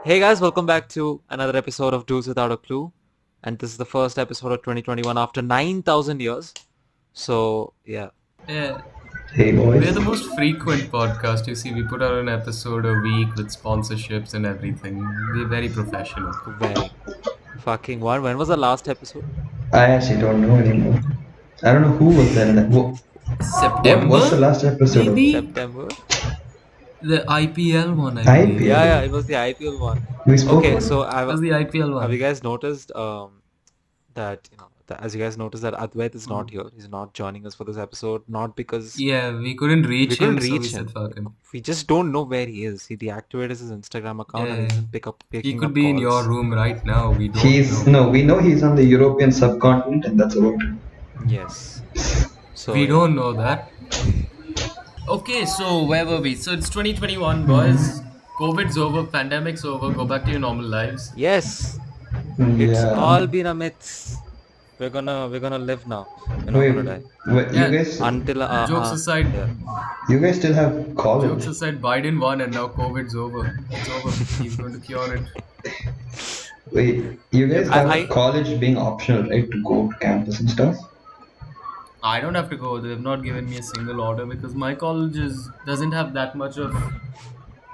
Hey guys, welcome back to another episode of Dudes Without a Clue. And this is the first episode of 2021 after 9,000 years. So, yeah. Yeah, Hey we're boys. the most frequent podcast. You see, we put out an episode a week with sponsorships and everything. We're very professional. Very fucking one. When was the last episode? I actually don't know anymore. I don't know who was there. What's the September? last episode of Maybe? September? The IPL one, I believe. IPL? Yeah, it was the IPL one. We spoke Okay, about so It was the IPL have you one. guys noticed as you guys noticed that Advaith is not here. He's not joining us for this episode. Not because Yeah, we couldn't reach we couldn't him, so we reach said him. fuck him. We just don't know where he is. He deactivated his Instagram account and he Yeah. doesn't He picking could up be in your calls. room right now. We don't know. No, we know he's on the European subcontinent and that's about it. Yes. So We yeah. don't know that. Okay, so where were we? So it's 2021, boys. COVID's over, pandemic's over. Go back to your normal lives. Yes. It's Yeah. all been a myth. We're gonna live now. We're not Wait, gonna die. Yeah. Until Jokes aside, yeah. you guys still have Jokes college? aside, Biden won and now COVID's over. It's over. He's going to cure it. Wait, you guys I- have I- college being optional, right, to go to campus and stuff? I don't have to go. They've not given me a single order because my college doesn't have that much of,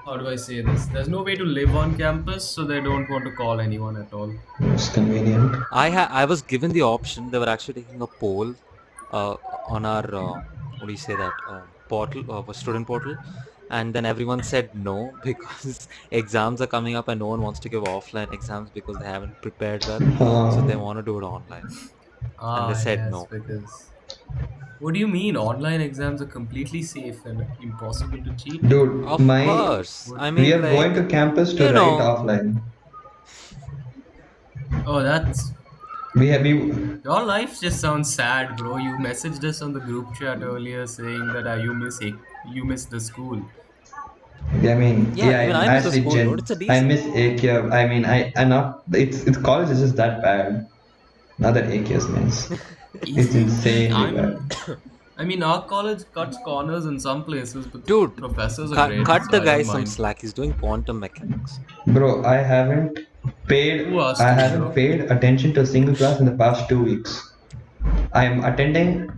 how do I say this? There's no way to live on campus, so they don't want to call anyone at all. It's convenient. I was given the option. They were actually taking a poll on our what do you say that portal, student portal, and then everyone said no because exams are coming up and no one wants to give offline exams because they haven't prepared well. So they want to do it online. And they said no. Because... What do you mean? Online exams are completely safe and impossible to cheat? Dude, Of my course. I mean, we are like, going to campus to you write know. offline. Oh, that's... We Your life just sounds sad, bro. You messaged us on the group chat earlier saying that you miss the school. I mean, Yeah, even I miss the actually, school, dude. It's a I decent. miss AKIA. I mean, I not. It's college is just that bad. Not that AKIA is nice. It's insanely bad. I mean, our college cuts corners in some places, but Dude, professors are great. cut so the I guy don't some mind. slack. He's doing quantum mechanics. Bro, I haven't paid. Who asked I you, haven't bro? paid attention to a single class in the past 2 weeks. I am attending.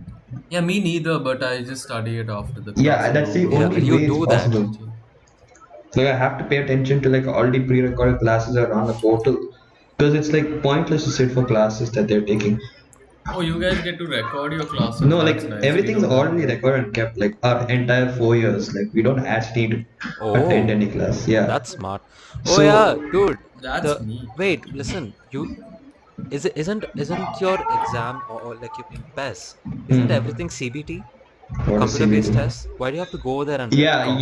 Yeah, me neither, but I just study it after the Yeah, class is that's the over. only you way do it's that. possible. So I have to pay attention to like already pre-recorded classes that are on the portal because it's like pointless to sit for classes that they're taking. Oh, you guys get to record your classes. No, That's like nice. We everything's don't have already that. recorded and kept, like our entire 4 years. Like we don't actually need to attend any class. Yeah. That's smart. Oh So- yeah, dude. That's neat. Wait, listen. Isn't your exam or like your PES? Isn't everything CBT? What is Computer-based CBT? tests? Why do you have to go there and Yeah.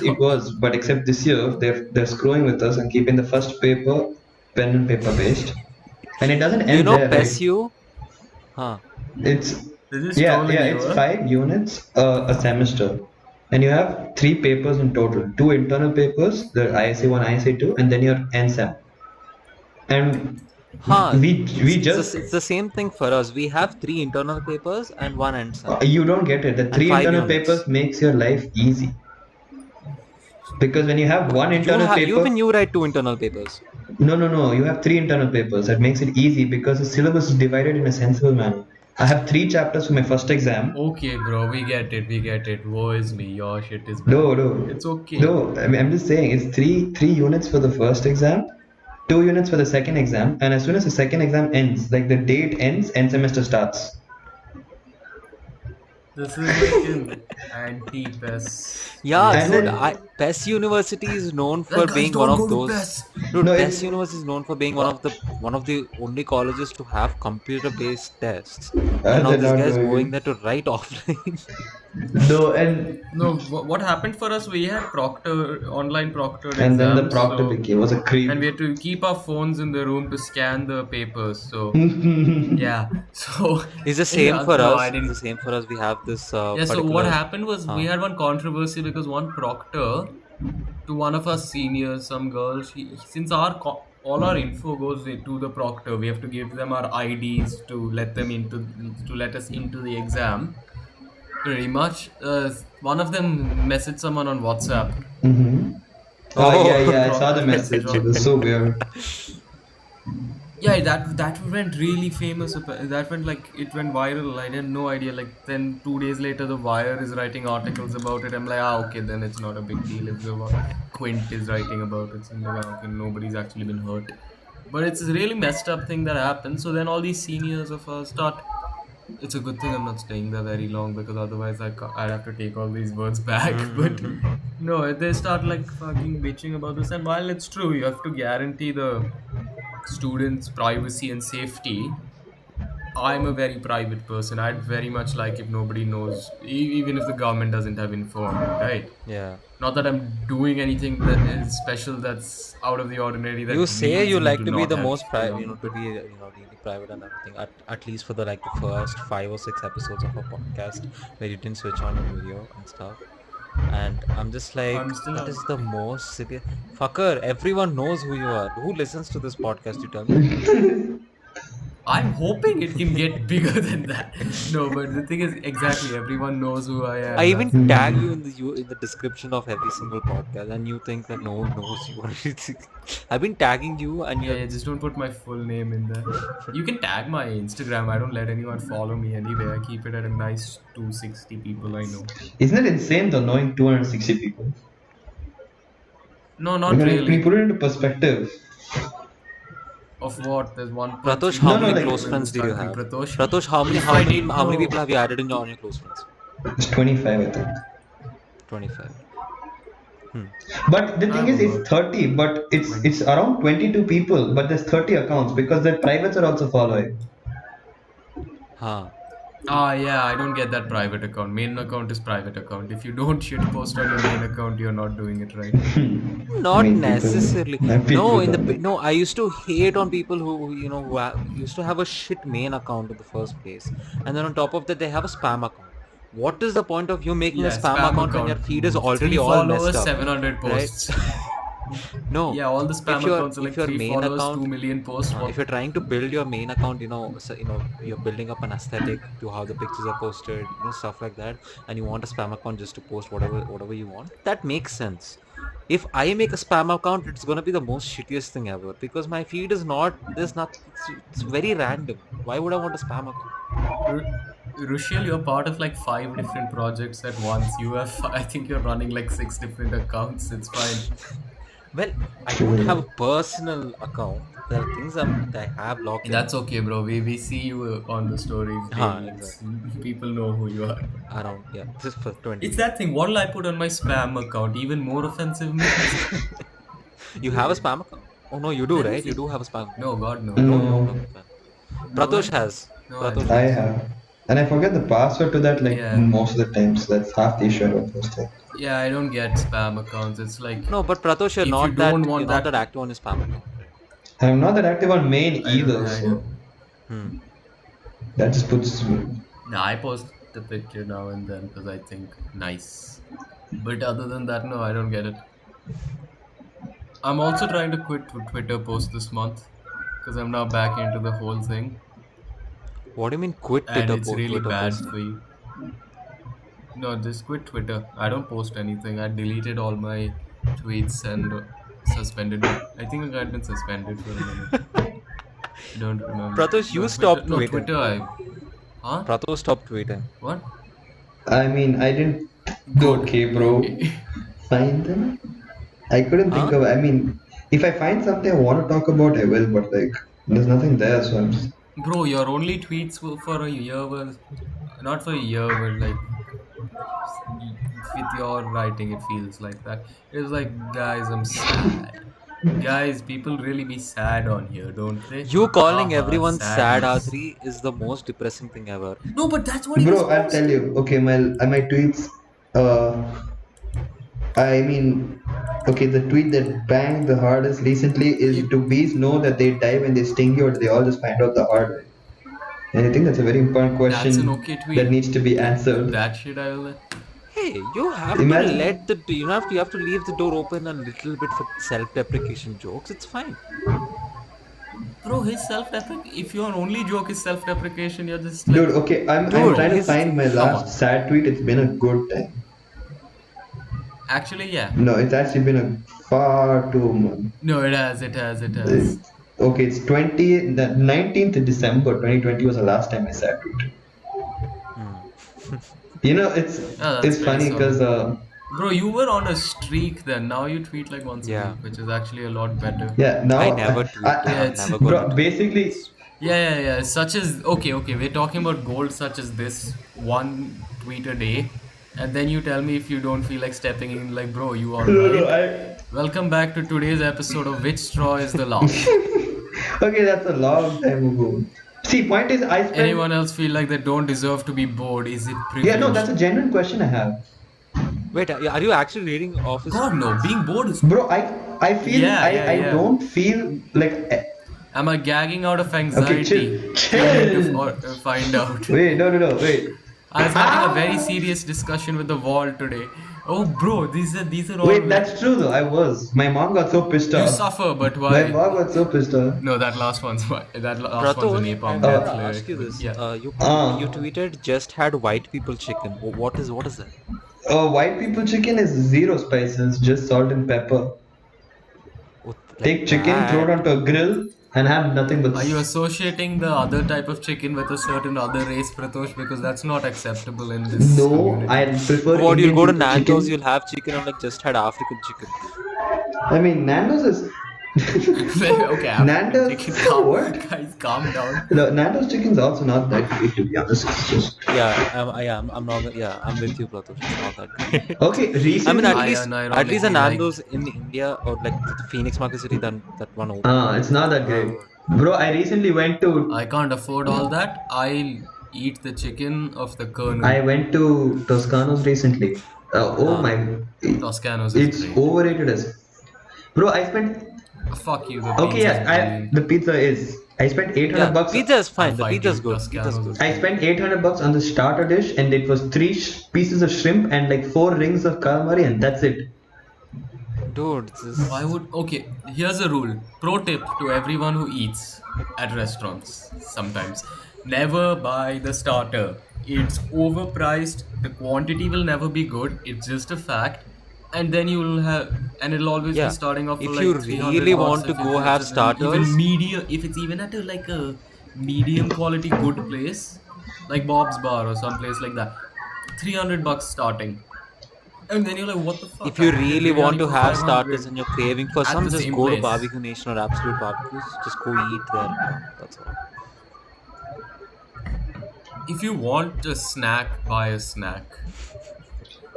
It was, but except this year they're screwing with us and keeping the first paper pen and paper based, and it doesn't end You know there. Right? PESU? Huh. It's This is yeah, stolen it's you, huh? 5 units a semester, and you have 3 papers in total. 2 internal papers, the ISA 1, ISA 2, and then your NSAM. And Huh. it's the same thing for us. We have 3 internal papers and 1 exam. you don't get it. The 3 5 internal units. papers makes your life easy. Because when you have one internal paper, You write 2 internal papers. no, you have 3 internal papers. That makes it easy because the syllabus is divided in a sensible manner. I have 3 chapters for my first exam. Okay, bro, we get it. Woe is me. Your shit is bad. No. It's okay. No, I mean, I'm just saying it's three units for the first exam, 2 units for the second exam, and as soon as the second exam ends, like the date ends, end semester starts. This is like an anti-PES. Yeah, And dude. then- PES University is known for Guys, being don't one go of to those. PES. Dude, No, PES University is known for being one of the only colleges to have computer-based tests. And now they're this not guy's doing going it. there to write offline. No, and No, what happened for us? We had online proctored then the exams, proctor so- was a creep. and we had to keep our phones in the room to scan the papers. So yeah, so It's the same Yeah, for no, us. I It's didn't. the same for us. We have this. Yeah, so what particular- happened was we had one controversy because one proctor to one of our seniors, some girl, since all our info goes to the proctor, we have to give them our IDs to let us into the exam. Pretty much, one of them messaged someone on WhatsApp. Mhm. Oh yeah, Oh. yeah, I saw the Proctor's message. It on. was so weird. Yeah, that went really famous. That went like it went viral. I had no idea. Like then 2 days later, The Wire is writing articles about it. I'm like, okay, then it's not a big deal if the Quint is writing about it. So I'm like, okay, nobody's actually been hurt. But it's a really messed up thing that happened. So then all these seniors of us start. It's a good thing I'm not staying there very long because otherwise I'd have to take all these words back. But no, they start like fucking bitching about this. And while it's true, you have to guarantee the students' privacy and safety. I'm a very private person. I'd very much like if nobody knows, even if the government doesn't have info on me, right? Yeah. Not that I'm doing anything that is special, that's out of the ordinary, You that say leads you me like to to be not the have, most private, to be, really private and everything. At least for the like the first 5 or 6 episodes of a podcast where you didn't switch on your video and stuff. And I'm just like, I'm still that not. is the most silly fucker. Everyone knows who you are. Who listens to this podcast? You tell me. I'm hoping it can get bigger than that. No, but the thing is, exactly, everyone knows who I I am. even That's the tag thing. you in the description of every single podcast, and you think that no one knows you or anything. I've been tagging you, and Yeah, you're yeah, just don't put my full name in there. You can tag my Instagram. I don't let anyone follow me anyway. I keep it at a nice 260 people I know. Isn't it insane though knowing 260 people? No, not Because like, when you really. put it into perspective, Of what? There's Pratosh. 1.3 How no, no, many billion like close people in friends this do you country, have? Pratosh. Pratosh, how many If how I many didn't how many people know, have you added on your close friends? it's 25, I think. 25. But the I thing have is, it's about 30, but it's 20. it's around 22 people, but there's 30 accounts because the privates are also following. Huh. Ah, yeah, I don't get that private account. Main account is private account. If you don't shit post on your main account, you're not doing it right. I Not mean, people, necessarily. people No, have done that. no. I used to hate on people used to have a shit main account in the first place, and then on top of that, they have a spam account. What is the point of you making a Yeah, spam spam account when your account. feed is already Three all messed followers, up, 700 right? posts. No, Yeah, all the if spam your accounts are if like your three main followers, account 2 million posts. if you're trying to build your main account, so, you're building up an aesthetic to how the pictures are posted, stuff like that, and you want a spam account just to post whatever you want, that makes sense. If I make a spam account, it's gonna be the most shittiest thing ever because my feed is not. There's not. It's very random. Why would I want a spam account? Ru- Rushil, you're part of like 5 different projects at once. You have, I think you're running like 6 different accounts. It's fine. Well, I don't have a True. personal account. There are things that I have logged in That's okay, bro. We see you on the stories daily. It's exactly. people know who you are. Around, yeah, this is for It's 20. that thing. What'll I put on my spam account? Even more offensive memes. You have a spam account? Oh no, you do, Let me right? You see. do have a spam account. No, God, no. No, you don't. No, Okay, fine. Do Pratosh I? has. No, I Pratosh I don't. has. have. And I forget the password to that like Yeah. most of the times. That's half the issue about those things. Yeah, I don't get spam accounts. It's like No, but Pratosh, if you don't you're want not that that, active on your spam account, right? I'm not that active on main I don't. either, I don't. so Hmm. that just puts. Nah, I post the picture now and then because I think nice. But other than that, no, I don't get it. I'm also trying to quit Twitter post this month because I'm now back into the whole thing, What do you mean quit and it's really Twitter bad posting? for you. No, just quit Twitter. I don't post anything. I deleted all my tweets and suspended me. I think I had been suspended for a minute. I don't remember. Pratosh, you But Twitter, stop no, tweeting. Twitter, huh? Pratosh, stop tweeting. What? I mean, I didn't. Good. Okay, bro. Find them. I couldn't think Huh? of. I mean, if I find something I want to talk about, I will. But like, there's nothing there, so I'm just. Bro, your only tweets were for a year were not for a year, but like with your writing, it feels like that. It was like, guys, I'm sad. Guys, people really be sad on here, don't they? You calling Haha, everyone sad, sadness. Adri, is the most depressing thing ever. No, but that's what he was Bro, I'll tell posting. you. Okay, my tweets. I mean, okay, the tweet that banged the hardest recently is, You, do bees know that they die when they sting you, or do they all just find out the hard way? And I think that's a very important that's an question okay that tweet. needs to be answered. That shit I will. Hey, you have to Imagine, you have to leave the door open a little bit for self-deprecation jokes. It's fine. Bro, his if your only joke is self deprecation, you're just like, dude. Okay, I'm Dude, trying to bro, find my come last on. sad tweet. It's been a good time. Actually, yeah. No, it's actually been a far too much. No, it has. Okay, it's the 19th of December 2020 was the last time I sat with it. Hmm. You know, Oh, that's it's pretty funny because solid. Bro, you were on a streak then. Now you tweet like once a Yeah. week, which is actually a lot better. yeah, now I never tweet. Yeah, I'm it's never going bro, to. basically, yeah. Such as okay. We're talking about goals such as this one tweet a day, and then you tell me if you don't feel like stepping in. Like, bro, you all no, right? Welcome back to today's episode of Which Straw is the Last. okay, that's a long time ago. See, point is, I spent. Anyone else feel like they don't deserve to be bored? Is it Yeah, no, that's privilege? a genuine question I have. Wait, are you actually reading Office? God no, being bored is. Bro, I feel I don't feel like Am I gagging out of okay, anxiety? chill. You need to find out. Wait, no, wait. I was having a very serious discussion with the wall today. Oh, bro, these are all. Wait, that's true though. I was. My mom got so pissed You off. suffer, but My why? mom got so pissed off. No, that last one's an Pratosh, napalm I'm death gonna lyric. ask you this. Yeah. You tweeted just had white people chicken. What is that? White people chicken is zero spices, just salt and pepper. What, Take like chicken, that? throw it onto a grill, and have nothing but. Are you associating the other type of chicken with a certain other race, Pratosh? Because that's not acceptable in this No, community. I prefer. What, you'll Indian go to people Nando's, chicken. you'll have chicken, and like just had African chicken. I mean, Nando's is. Okay, Nando's. chicken. What? Guys, calm down. No, Nando's chicken's also not that great, to be honest. It's just. I'm not. Yeah, I'm with you, Pratosh. It's not that great. Okay, I mean, recently. at I least the unironically like- Nando's in India or like the Phoenix Market City, that one open. It's not that great. Bro, I recently went to. I can't afford all that. I'll eat the chicken of the colonel. I went to Toscano's recently. My. Toscano's is It's great. overrated as. Bro, I spent. Fuck you, the Okay, pizza's yeah, brilliant. the pizza is. I spent 800 Yeah, bucks. pizza is fine. I'll The fight pizza's you, good. Toscano's Pizza's is good. I spent 800 bucks on the starter dish, and it was three pieces of shrimp and like 4 rings of calamari, and that's it. Dude, this is... Why would okay? Here's a rule. Pro tip to everyone who eats at restaurants. Sometimes, never buy the starter. It's overpriced. The quantity will never be good. It's just a fact. And then you will have, and it'll always Yeah. be starting off If for like you 300 really bucks want to if go it's have an starters- even medium. If it's even at a medium quality good place, like Bob's Bar or some place like that, 300 bucks starting. And then you're like, what the fuck? If you I had really want biryani to for have 500 starters and you're craving for at some, the just same go to place. Barbecue Nation or Absolute Barbecues. Just go eat there. That's all. If you want a snack, buy a snack.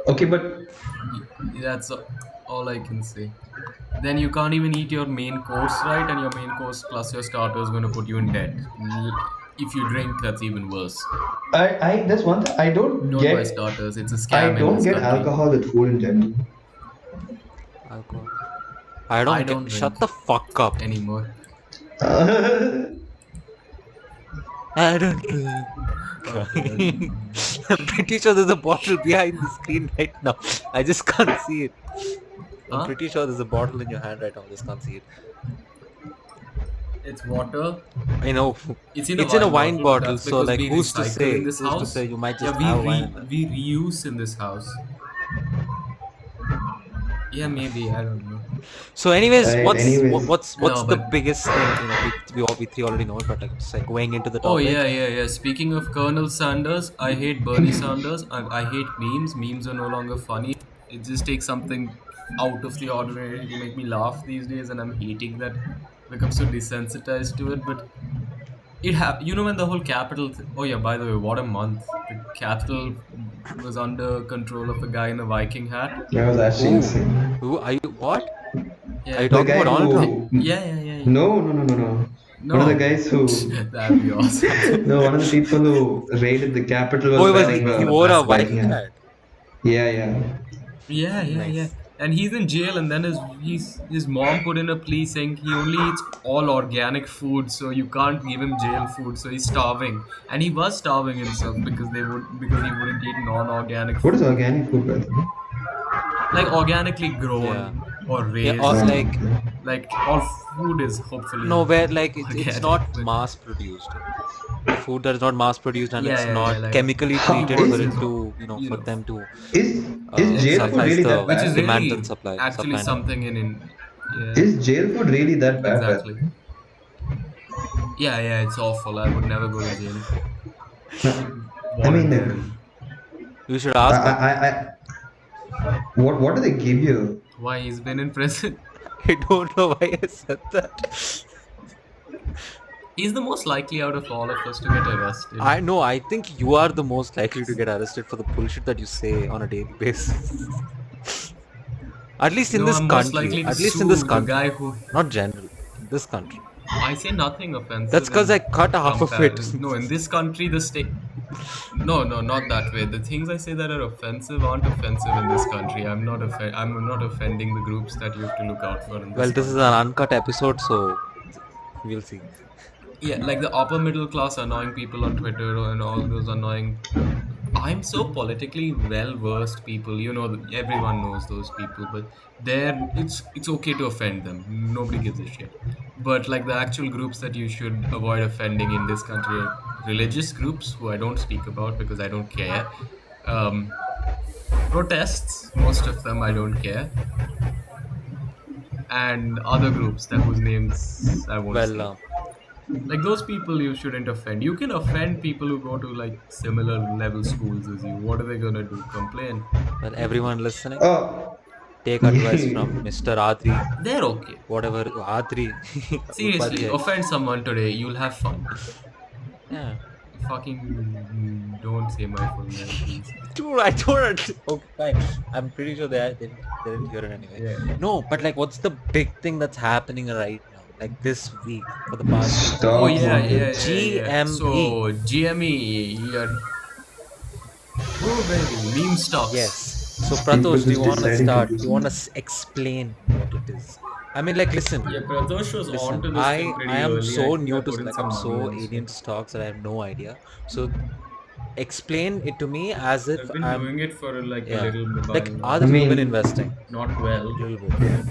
Okay, but That's all I can say. Then you can't even eat your main course, right? And your main course plus your starter is going to put you in debt. If you drink, that's even worse. I that's one thing I don't Don't buy get. starters. It's a scam. I in don't this get country. alcohol with food in general. Alcohol. I don't, don't shut drink. the fuck up. anymore. I don't drink. I'm pretty sure there's a bottle behind the screen right now. I just can't see it. I'm Huh? pretty sure there's a bottle in your hand right now. I just can't see it. It's water. I know. It's in a wine but bottle, that's so because like we who's to recycle say? in this Who's to house? say you might just Yeah, have wine in there. we reuse in this house. Yeah, maybe I don't know. So, anyways, Right, what's anyways. what's No, the but- biggest thing? You know, we three already know it, but like just like going into the Oh topic. yeah. Speaking of Colonel Sanders, I hate Bernie Sanders and I hate memes. Memes are no longer funny. It just takes something out of the ordinary to make me laugh these days, and I'm hating that. Become so desensitized to it, but you know when the whole capital. Oh yeah, by the way, what a month! The capital was under control of a guy in a Viking hat. That was actually Ooh. insane. Who are you? What? Yeah, Are you The talking guy about Donald who. Trump? yeah. No. No. One of the guys who. That'd be awesome. No, one of the people who raided the Capitol was Oh, wearing he wore a Viking Viking hat. Yeah. Yeah. Nice. And he's in jail, and then his mom put in a plea saying he only eats all organic food, so you can't give him jail food, so he's starving. And he was starving himself because he wouldn't eat non-organic What food. is organic food, by the way? Like organically grown Yeah. or Yeah, or raised. like Like all food is hopefully nowhere, like it's organic, not but mass produced. The food that is not mass produced and it's yeah, not like chemically he treated for it washes, Is to, you for know, them to is jail food exactly, suffice really the that which is bad? demand really and supply, actually supply and demand. something yeah, Is jail food really that bad, by the exactly. way? Yeah, it's awful. I would never go to jail. I mean, like, Voluntarily. You should I, ask I, Advaith. I, what do they give you? Why he's been in prison? I don't know why I said that. He's the most likely out of all of us to get arrested. I know. I think you are the most likely to get arrested for the bullshit that you say on a daily basis. At least in No, this I'm most country. likely to At least in this sue the guy country. who. Not general. In this country. I say nothing That's offensive because I in cut half of it. comparison. No, in this country, the state. No, not that way. The things I say that are offensive aren't offensive in this country. I'm not offending the groups that you have to look out for in Well, this this is an country. uncut episode, so we'll see. Yeah, like the upper middle class annoying people on Twitter and all those annoying. I'm so politically well versed people. Everyone knows those people, but it's okay to offend them. Nobody gives a shit. But like the actual groups that you should avoid offending in this country are religious groups who I don't speak about because I don't care. Um, Protests, most of them I don't care, and other groups that whose names I won't Well, say. Like those people you shouldn't offend. You can offend people who go to like similar level schools as you. What are they gonna do? Complain? well, everyone listening, Oh, take advice from yeah. Mr. Adri, They're okay. whatever Adri Seriously, Upadhaya. offend someone today, you'll have fun. Yeah. Fucking don't say my full name, please. Dude, I don't. Okay, fine. I'm pretty sure they didn't hear it anyway. Yeah. No, but like, what's the big thing that's happening right now? Like this week, for the past week. Oh Stock market. yeah. GME. So GME, oh baby, meme stocks. Yes. So People Pratosh, do you just want to deciding to start? do Do you want to something. explain what it is? I mean, like, listen. Yeah, Pratosh was Listen, onto this thing pretty I am early. so I think I new to put in like some I'm money so also. alien to stocks that I have no idea. So explain it to me as if I've been I'm doing it for like a yeah. little Like while now. I Adri, you've been mean, investing Not well. a little bit.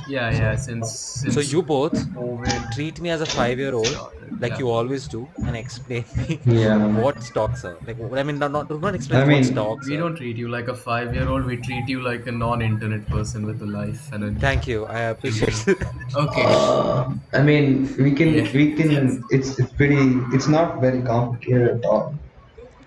yeah. Yeah, So so since you both COVID treat me as a 5-year-old started. like Yeah. you always do and explain me Yeah. what stocks are. Like I mean not explain I me what mean, stocks We are. don't treat you like a 5-year-old. We treat you like a non-internet person with a life and a Thank you. I appreciate future. it. Okay. I mean, Yeah. we Yes. can. It's not very complicated at all.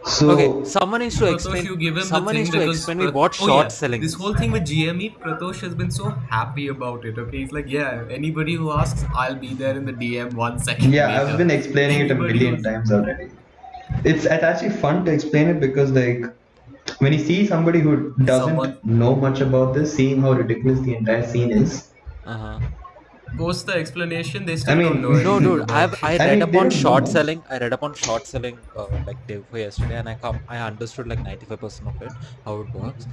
Okay, So Pratosh, you give him the someone needs thing to because explain me what oh short yeah, selling this is. whole thing with GME, Pratosh has been so happy about it. Okay, he's like, yeah, anybody who asks, I'll be there in the DM 1 second yeah, I've later. been explaining it a Anybody million who's times already. It's actually fun to explain it because like when you see somebody who doesn't someone know much about this, seeing how ridiculous the entire scene is. Uh-huh. posts the explanation, they I still don't know No, anything dude, mean, about I it. I read mean they upon don't know short much. selling. I read upon short selling like day before yesterday, and I understood like 95% of it, how it works.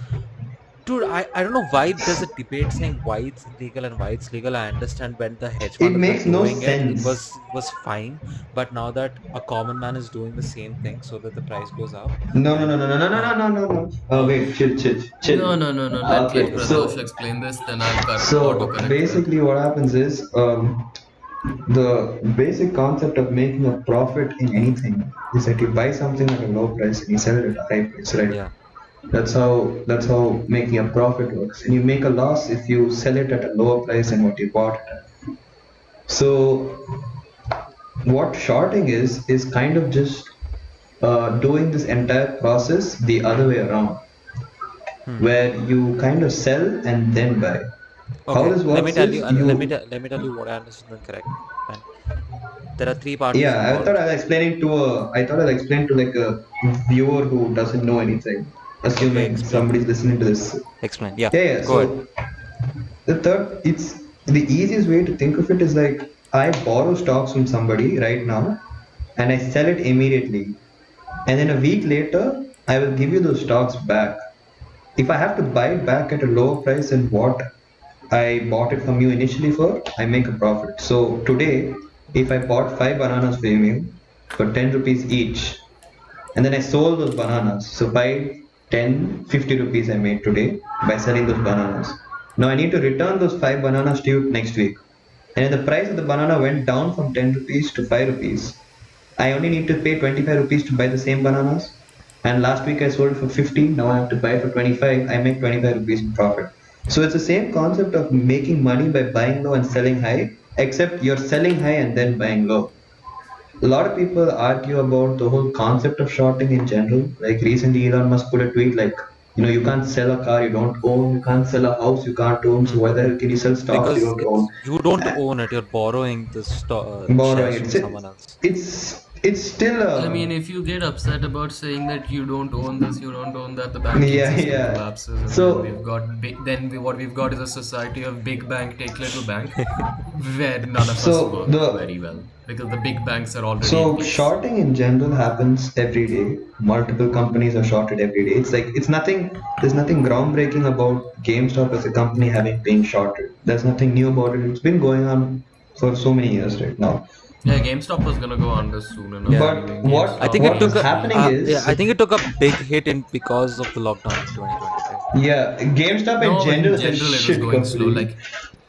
Dude, I don't know why there's a debate saying why it's illegal and why it's legal. I understand when the hedge It funders were makes no doing it, sense. it was fine. But now that a common man is doing the same thing so that the price goes up, No, no, no, and no, no, no, no, uh, no, no, no, no. uh, Wait, chill. No. Let Okay, Pratosh explain this, then I'll so autocorrect that. basically, what happens is the basic concept of making a profit in anything is that you buy something at a low price and you sell it at a high price, right? yeah, That's how making a profit works. And you make a loss if you sell it at a lower price than what you bought it at. So what shorting is kind of just doing this entire process the other way around, hmm. where you kind of sell and then buy. How Okay. this works is you. Let me tell you what I understood correct. Fine. There are three parties Yeah, I thought involved. I was explaining to a. I thought I was explaining to like a viewer who doesn't know anything, Okay, assuming explain. somebody's listening to this. Explain. Yeah, Yeah. go ahead. So it's the easiest way to think of it is like I borrow stocks from somebody right now, and I sell it immediately, and then a week later I will give you those stocks back. If I have to buy it back at a lower price than what I bought it from you initially for, I make a profit. So today, if I bought 5 bananas from you for 10 rupees each, and then I sold those bananas, so by 10, 50 rupees I made today by selling those bananas. Now I need to return those 5 bananas to you next week. And if the price of the banana went down from 10 rupees to 5 rupees, I only need to pay 25 rupees to buy the same bananas. And last week I sold it for 50, now I have to buy it for 25. I make 25 rupees in profit. So it's the same concept of making money by buying low and selling high, except you're selling high and then buying low. A lot of people argue about the whole concept of shorting in general. Like recently, Elon Musk put a tweet like, you can't sell a car you don't own, you can't sell a house you can't own. So why the hell can you sell stocks you Because don't own? you don't Uh, own it, you're borrowing the Borrowing shares it. from someone else. It's still I mean, if you get upset about saying that you don't own this, you don't own that, the banking yeah, system yeah. collapses, and So then what we've got is a society of big bank take little bank, where none of us so work the very well because the big banks are already so in place. shorting in general happens every day. Multiple companies are shorted every day. It's like it's nothing. There's nothing groundbreaking about GameStop as a company having been shorted. There's nothing new about it. It's been going on for so many years right now. Yeah, GameStop was gonna go under soon enough. Yeah. But Anyway, what I think GameStop it what took is a happening yeah, is I think it took a big hit in because of the lockdown in 2020, right? yeah, GameStop in No, general in is a general, it was shit going slow. company.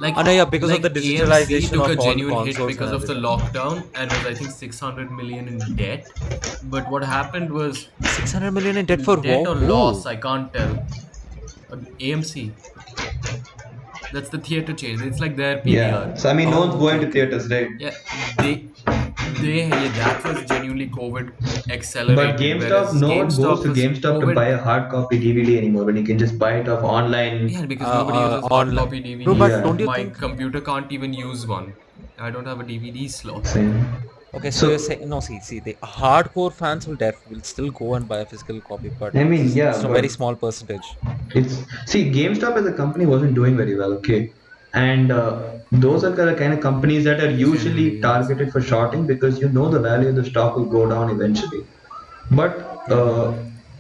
I know, yeah, because of the AMC digitalization took a of all the genuine hit consoles because and of the everything. lockdown and was, I think, 600 million in debt. But what happened was 600 million in debt for debt or who? loss, I can't tell. AMC, that's the theater chain. It's like their Yeah. PVR. So I mean, no Oh, one's okay, going to okay. theaters, right? Yeah, that was genuinely COVID But accelerated, GameStop, whereas no one goes GameStop to was GameStop to buy COVID. a hard copy DVD anymore when you can just buy it off online. Yeah, because nobody uses hard Online. copy True, but DVDs. Yeah, don't you My think? computer can't even use one. I don't have a DVD slot. same. Okay, so you're So saying no. See, the hardcore fans will still go and buy a physical copy, but I mean, it's yeah, a but very small percentage. it's GameStop as a company wasn't doing very well, okay, and those are the kind of companies that are usually Generally, yes. targeted for shorting because you know the value of the stock will go down eventually. But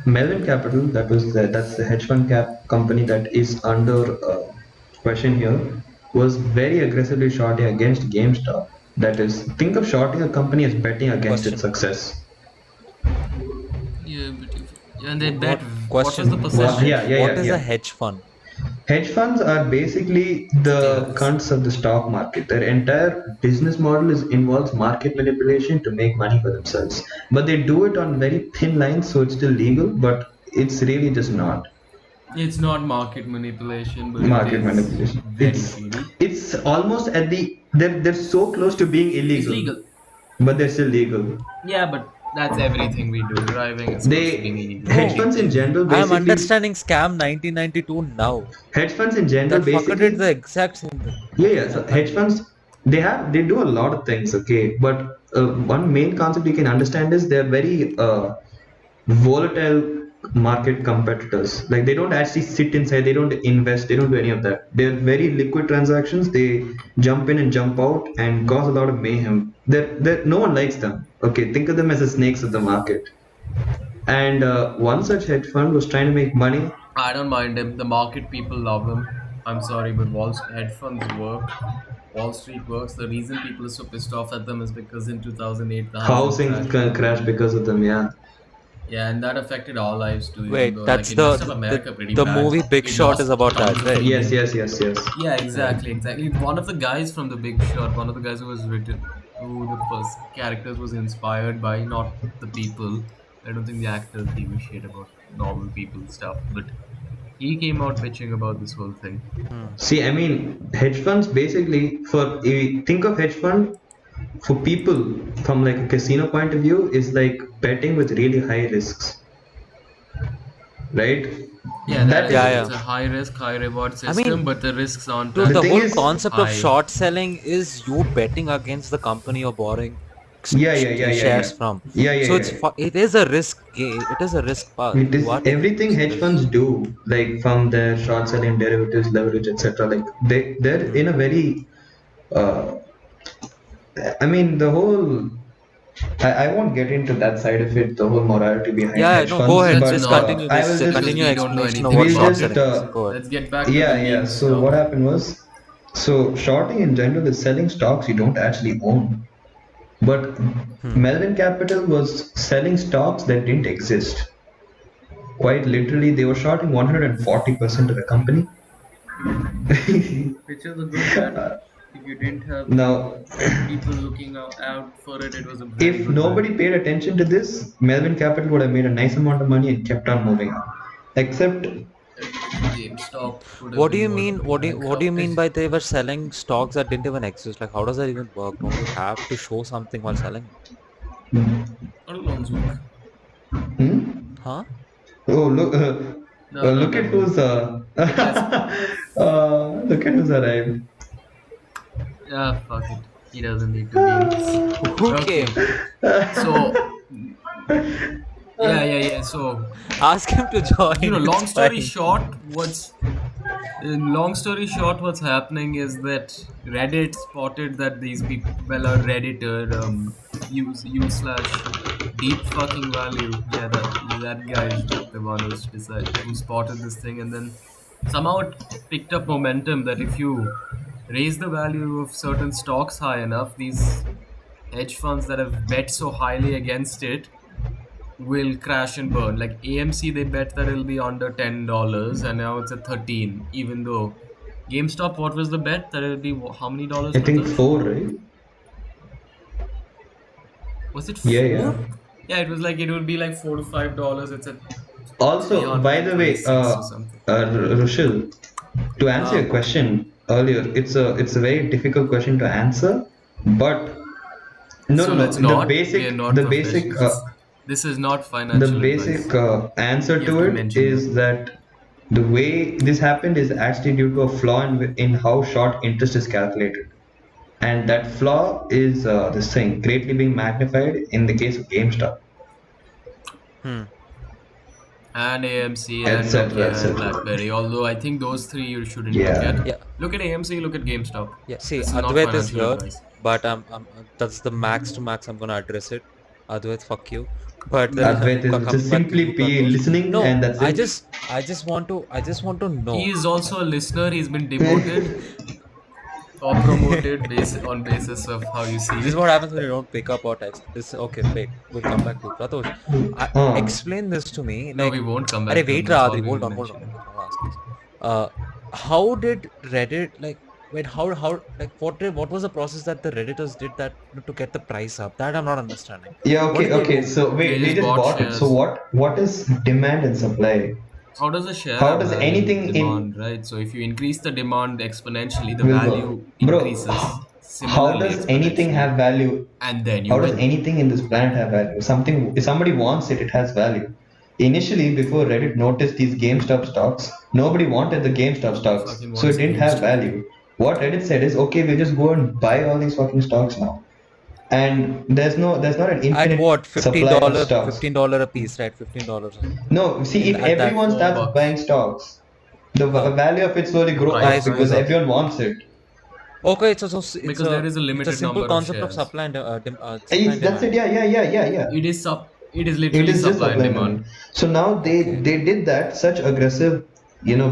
Melvin Capital, that's the hedge fund company that is under question here, was very aggressively shorting against GameStop. That is, think of shorting a company as betting against its Question. success. Yeah, but and they bet. What What was the question? Well, percentage? What is a yeah. hedge fund? Hedge funds are basically the Yes. cunts of the stock market. Their entire business model involves market manipulation to make money for themselves. But they do it on very thin lines, so it's still legal, but it's really just not It's not market manipulation, but it market is manipulation. very shady. It's almost at they're so close to being It's illegal, legal. but they're still legal. Yeah, but that's everything we do. Driving is close to being They illegal. hedge No, funds in general I am basically understanding scam 1992 now. hedge funds in general That fucker did basically the exact same thing. Yeah, What is yeah. So hedge happening? funds, they do a lot of things, okay. But one main concept you can understand is they're very volatile market competitors. Like they don't actually sit inside, they don't invest, they don't do any of that. They're very liquid transactions. They jump in and jump out and cause a lot of mayhem. No one likes them. Okay, think of them as the snakes of the market. And one such hedge fund was trying to make money. I don't mind him. The market people love him. I'm sorry, but hedge funds work. Wall Street works. The reason people are so pissed off at them is because in 2008 the housing Housing crash happened. crashed because of them. Yeah. Yeah, and that affected our lives too. Even Wait, though like that's it messed up America pretty the bad. movie Big We Short is lost about tons that, of right? Yes, Indian. yes, yes, yes. Yeah, exactly. One of the guys from The Big Short, one of the guys who was written, who the characters was inspired by, not the people. I don't think the actors give a shit about normal people stuff, but he came out bitching about this whole thing. Hmm. See, I mean, hedge funds basically think of hedge fund for people from like a casino point of view is like betting with really high risks, right? Yeah, that That is is it. Yeah, It's yeah. a high risk, high reward I system, mean, but the risks aren't dude, the the as thing whole is, concept of high. short selling is you betting against the company you're borrowing yeah, yeah, yeah, yeah, yeah, shares from. yeah, yeah, So yeah. it is a risk it is a risk path. It You is are taking everything hedge funds risks. do, like from their short selling derivatives, leverage, etc. Like they're Hmm. in a very, uh, I mean, the whole. I won't get into that side of it, the whole morality behind Yeah, hedge no, go funds, ahead. Let's but Just not, continue I this. will just because Continue we your don't know explanation of anything what we'll short about just it. selling is. Go ahead. Let's get back to the yeah. meme So stuff. what happened was, so shorting in general is selling stocks you don't actually own. But Hmm. Melvin Capital was selling stocks that didn't exist. Quite literally, they were shorting 140% of the company. Which is a good bet. If you didn't have Now, people looking out for it, it was a very if good bet. nobody paid attention to this, Melvin Capital would have made a nice amount of money and kept on moving on. Except, GameStop would have What do been you more mean? What do you mean bankrupted. by they were selling stocks that didn't even exist? Like, how does that even work? Don't you have to show something while selling? Not a long joke. hmm? Huh? Oh, look, No, no, look at never. who's Because look at who's arrived. fuck it. He doesn't need to be in this. Who Okay. came? So yeah. So Ask him to join. long It's story fine. short, long story short, what's happening is that Reddit spotted that these people are Redditor use slash deep fucking value. Yeah, that guy is the one who spotted this thing, and then somehow it picked up momentum that if you raise the value of certain stocks high enough, these hedge funds that have bet so highly against it will crash and burn. Like AMC, they bet that it'll be under $10, and now it's at 13. Even though GameStop, what was the bet that it'll be how many dollars, I think Pratosh? 4, right? Was it Yeah, 4? yeah. Yeah, it was like it would be like $4 to $5. It's at Also, by the way, 326 or something. Rushil, to answer Ah. your question earlier, it's a very difficult question to answer, but no, So no, let's no. not. The We are basic, not the basic, professionals. This is not the financial basic advice. answer You have to to it mention is that the way this happened is actually due to a flaw in how short interest is calculated, and that flaw is this thing greatly being magnified in the case of GameStop, Hmm. and AMC and etc., Nokia and etc. BlackBerry. Although I think those three you shouldn't look Yeah. at. Yeah. Look at AMC, look at GameStop. Yeah. See, This is not Advaith is financial here, advice. but that's the max to max I'm gonna address it. Advaith, fuck you. But then Advaith is coming just back to simply you, be Pratosh. listening, No, and that's I it. just want to know. He is also a listener. He's been demoted or promoted on basis of how you see This is it. what happens when you don't pick up or text. This okay, wait. We'll come back to you. Pratosh. Explain this to me. No, Like, we won't come Arey, back to him. wait, That's Adri. all we Hold will on. I mention. wanna ask this. How did Reddit wait? How like what was the process that the Redditors did that to get the price up? That I'm not understanding. Yeah, What okay, did they okay. do? So wait, They they just just bought bought it. So shares. what is demand and supply? How does a share How have does value? anything in Demand, right? So if you increase the demand exponentially, the will work, value bro? increases How similarly does anything exponentially, have value? and then you How does win. anything in this planet have value? Something, if somebody wants it, it has value. Initially, before Reddit noticed these GameStop stocks, nobody wanted the GameStop Who stocks, fucking so it wants didn't have GameStop? value. What Reddit said is, okay, we'll just go and buy all these fucking stocks now. And there's not an At infinite what? supply of $15, stocks. $15 a piece, right? $15 or something. No, see, if At that everyone starts $4. buying stocks, the value of it slowly The grow price up price because goes up. everyone wants it. Okay, Because there is a it's a limited simple number of concept of shares. supply and That's it. demand. Yeah. It is it is It literally is just supply and supply and demand. demand. So now Okay. they did that such aggressive,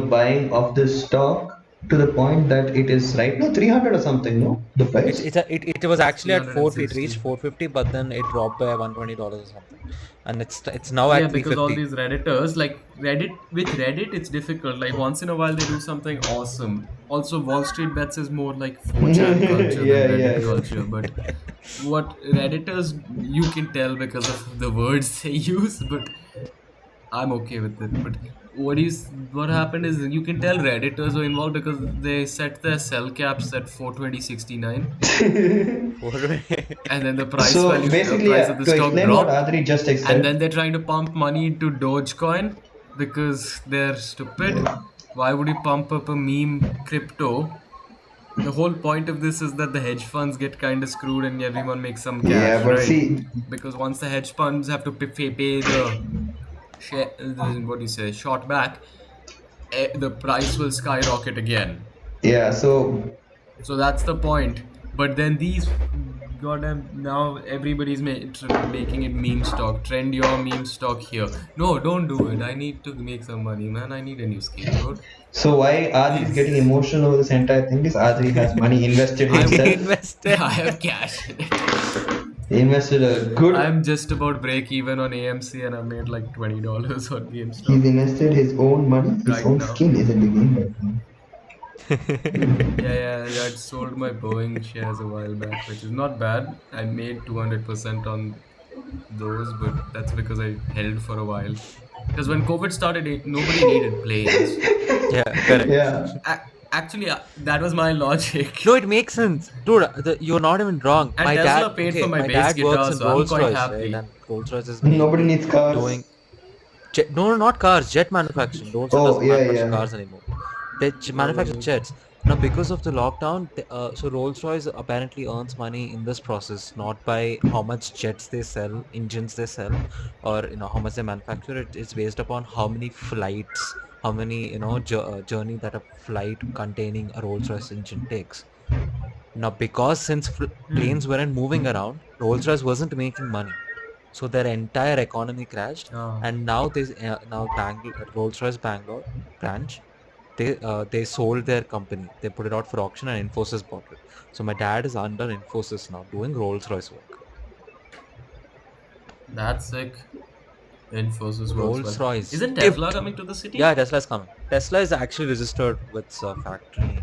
buying of this stock to the point that it is right now 300 or something. No, the price. It was actually at 4 it reached 360. 450, but then it dropped by $120 or something, and it's now Yeah, at because all 350. these Redditors, like Reddit, it's difficult. Like once in a while they do something awesome. Also, Wall Street Bets is more like 4chan culture than Reddit Yeah. culture. But what Redditors, you can tell because of the words they use. But I'm okay with it. But what happened is you can tell Redditors were involved because they set their sell caps at 420.69, and then the So basically, price of the to stock explain what dropped, Adri just and said, then they're trying to pump money into Dogecoin because they're stupid. Why would you pump up a meme crypto? The whole point of this is that the hedge funds get kind of screwed and everyone makes some yeah, cash, but right? see, Because once the hedge funds have to pay the what do you say, short back, the price will skyrocket again. yeah, so So that's the point. But then these goddamn, now everybody's making it meme stock. Trend your meme stock here. No, don't do it. I need to make some money, man. I need a new scapegoat. why Adri is getting emotional over this entire thing is Adri has money invested himself. Invested. I have cash in it. He invested a good. I'm just about break even on AMC and I made like $20 on GameStop He's invested his own money, his right own now. skin is in the game right now. I sold my Boeing shares a while back, which is not bad. I made 200% on those, but that's because I held for a while. Because when COVID started, nobody needed planes. Yeah, correct. Yeah. Actually, that was my logic. No, it makes sense, dude. You're not even wrong. And My Tesla dad, paid okay, for my my bass dad works guitar, in so I'm Rolls quite Royce, happy. right? And Rolls Royce is Nobody mainly needs cars. doing jet. No, not cars. Jet manufacturing. Rolls Royce Oh, doesn't yeah, manufacture yeah. cars anymore. They manufacture jets. Now, because of the lockdown, so Rolls Royce apparently earns money in this process, not by how much jets they sell, engines they sell, or how much they manufacture. It's based upon how many flights, how many journey that a flight containing a Rolls Royce engine takes. Now, because since planes weren't moving around, Rolls Royce wasn't making money, so their entire economy crashed. Ah. And now Rolls Royce Bangalore branch, they sold their company. They put it out for auction, and Infosys bought it. So my dad is under Infosys now, doing Rolls Royce work. That's sick. Infosys works Rolls well. Royce Isn't dipped. Tesla coming to the city? Yeah, Tesla is coming. Tesla is actually registered with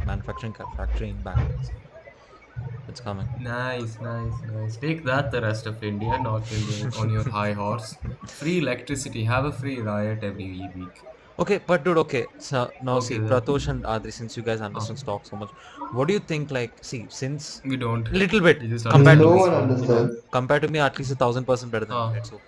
manufacturing factory in Bangalore. So it's coming. Nice. Take that, the rest of India, not on your high horse. Free electricity. Have a free riot every week. Okay, but dude, okay. So now Okay, see, Pratosh and Adri, since you guys understand stock so much, what do you think? Like, see, since we don't. little bit We just compared to No me, one understand understands. compared to me, at least 1,000% better than me, Ah. right? So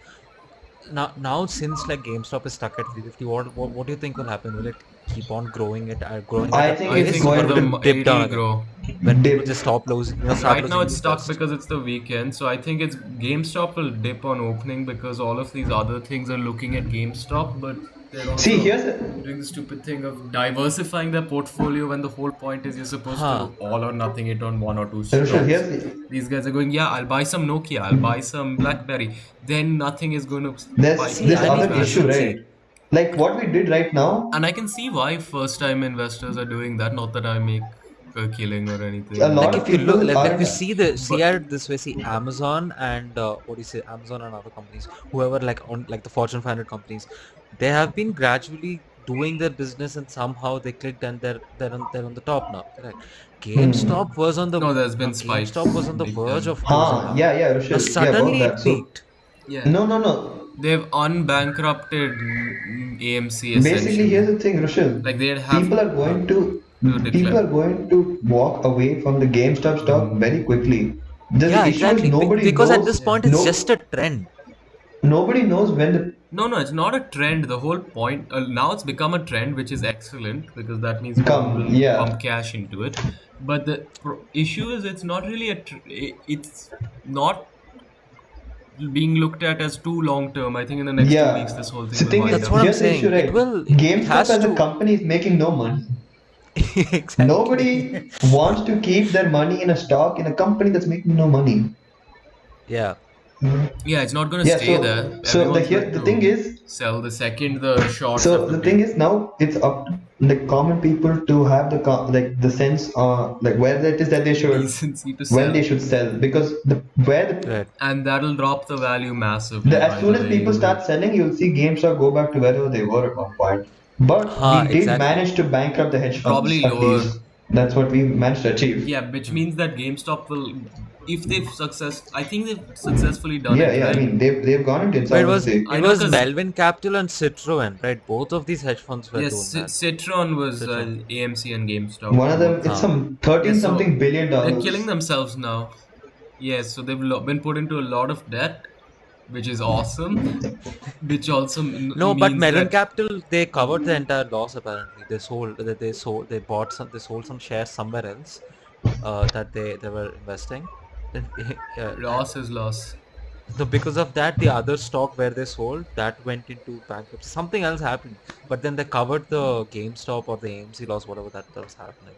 now since like GameStop is stuck at 350, what do you think will happen? Will it keep on growing growing at I a think I it's pace, think or going will to it dip down it'll again grow. when people dip. just stop losing, start Right now losing it's stuck interest? because it's the weekend, so I think it's GameStop will dip on opening because all of these other things are looking at GameStop, but they're See, also here's doing the stupid thing of diversifying their portfolio when the whole point is you're supposed Huh? to all or nothing it on one or two Rushil, stocks. here's These guys are going, yeah, I'll buy some Nokia, I'll buy some BlackBerry. Then nothing is going to there's spike See, this I as other mean, bad. issue, right? Like what we did right now, And I can see why first-time investors are doing that. Not that I make a killing or a anything, lot like of if you look, people like if you aren't. see but it this way, see Amazon and what do you say, Amazon and other companies, whoever like on like the Fortune 500 companies, they have been gradually doing their business, and somehow they clicked, and they're on the top now. Correct. Hmm. no, there's been GameStop spikes was on the big verge time. of closing down. Yeah, Now Rushil. Yeah, about suddenly that. it So, peaked. Yeah, no. they've unbankrupted AMC Basically, here's essentially. the thing, Rushil. Like they'd have People are going to people declare. are going to walk away from the GameStop stock very quickly. The Yeah, issue is exactly. Because at this point it's just a trend. nobody knows when the No, it's not a trend. The whole point now it's become a trend, which is excellent because that means people come. will Yeah, pump cash into it. But the issue is it's not really it's not being looked at as too long term. I think in the next 2 weeks yeah. this whole thing So will thing wind is, That's what down. I'm here's the issue, saying. It right? will, it GameStop has as a to. company is making no money. Exactly. Nobody wants to keep their money in a stock in a company that's making no money. Yeah. Yeah, it's not going to Yeah. stay So there. so the Everyone's here going the thing to is, sell the second the shorts have so to the thing dip. is now it's up to the common people to have like the sense like where it is that they should Decency to when sell. they should sell because Right. And that'll drop the value massively, as by soon the as way. people You will start selling, you'll see GameStop go back to wherever they were at one point. But we did Exactly. manage to bankrupt the hedge funds probably at lower. least. That's what we managed to achieve. Yeah, which means that GameStop will, if I think they've successfully done it, Yeah. I right? mean, they've gone into But it was insolvency. I it know was because Melvin Capital and Citroen, right? Both of these hedge funds were yes, doing that. Citron was Citroen. AMC and GameStop One of them, both. it's Huh. some 13 Yes, something so billion they're killing dollars. themselves now. Yes, so they've been put into a lot of debt, which is awesome. Which also No, but means Melvin that Capital, they covered the entire loss apparently. They bought they sold some shares somewhere else that they were investing. Then and loss is loss. so because of that, the other stock where they sold that went into bankruptcy. Something else happened, but then they covered the GameStop or the AMC loss, whatever that was happening.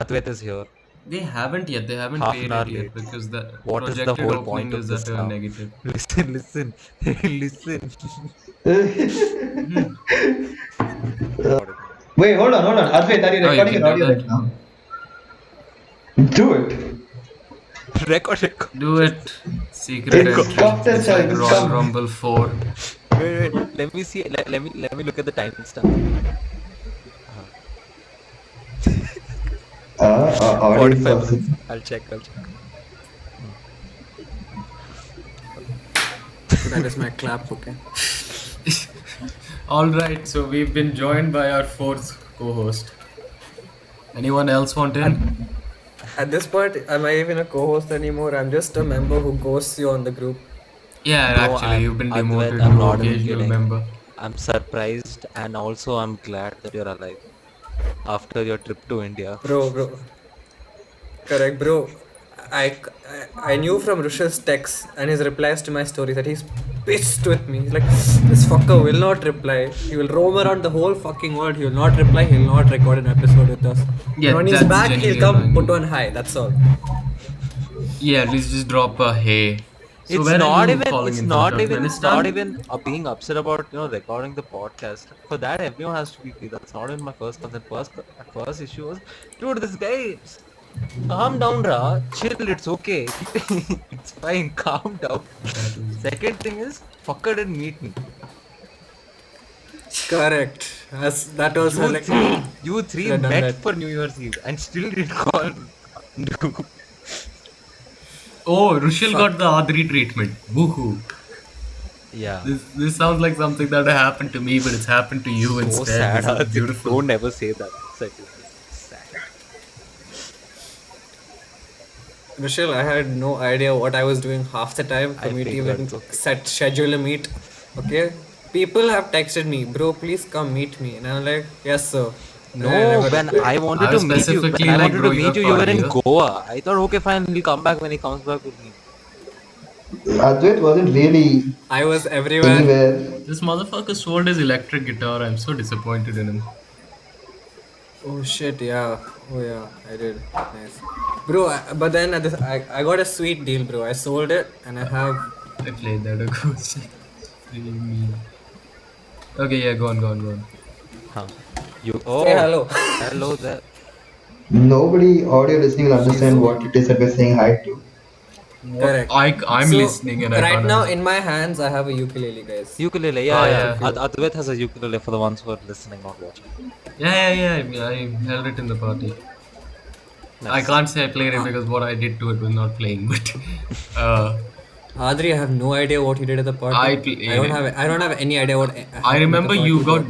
Advaith is here, They haven't yet. They haven't half an paid hour it yet late. because the What is the projected whole opening point of is at this a now? negative. Listen, listen. Hmm. Wait, hold on. Advait, are you Oh, you recording can an do audio that. right now? Do it. Record. Do it. Secret It's entry. cocktail It's time. like It's Royal come. Rumble 4. Wait. Let me see. Let me look at the timestamp. audience 45 also. minutes. I'll check. So that is my clap, okay? All right, so we've been joined by our fourth co-host. Anyone else want in? At this point, am I even a co-host anymore? I'm just a member who ghosts you on the group. Yeah, No, actually, you've been Advaith, demoted I'm to not even occasional kidding. member. I'm surprised and also I'm glad that you're alive after your trip to India. Bro. Correct, bro. I knew from Rushil's texts and his replies to my story that he's pissed with me. He's like, this fucker will not reply. He will roam around the whole fucking world. He will not reply. He'll not record an episode with us. Yeah, And when he's that's back, he'll genuinely come annoying. put on high. That's all. Yeah, at least just drop a hey. So It's where not are you even. calling It's in not from? even. Turkmenistan? Not even being upset about recording the podcast. For that, everyone has to be free. That's not in my first concern. First issue was, dude, this guy. Calm down, Ra. Chill. It's okay. It's fine. Calm down. Second thing is, fucker didn't meet me. Correct. That was like. You three Should've done met that. for New Year's Eve and still didn't call me. Oh, Rushil got the Adri treatment. Woohoo. Yeah. This sounds like something that happened to me, but it's happened to you So instead. sad. This is Adit. beautiful. Don't ever say that. Exactly. Sad. Rushil, I had no idea what I was doing half the time for I me to figured even it's okay. schedule a meet. Okay? People have texted me, bro, please come meet me. And I'm like, yes, sir. And I No, never when replied. I wanted I to was meet you, specifically, when I like, wanted to growing meet up you, you were in earlier. Goa. I thought, okay, fine, he'll come back when he comes back with me. Advait wasn't really I was everywhere. anywhere. This motherfucker sold his electric guitar. I'm so disappointed in him. Oh shit, yeah. Oh yeah, I did. Nice. Bro, but then I got a sweet deal, bro. I sold it and I have. I played that acoustic. Really mean. Okay, yeah, go on. Huh. You. Say Oh, hello. hello there. Nobody audio listening will understand so- what it is that we're saying hi to. Correct. I'm So, listening and I right can't now understand. in my hands, I have a ukulele, guys. Ukulele, Ah, yeah. yeah. Advaith has a ukulele for the ones who are listening, not watching. Yeah. I held it in the party. I Nice. can't say I played it because what I did to it was not playing, but Adri, I have no idea what you did at the party. I don't have any idea what. I happened at remember the you party,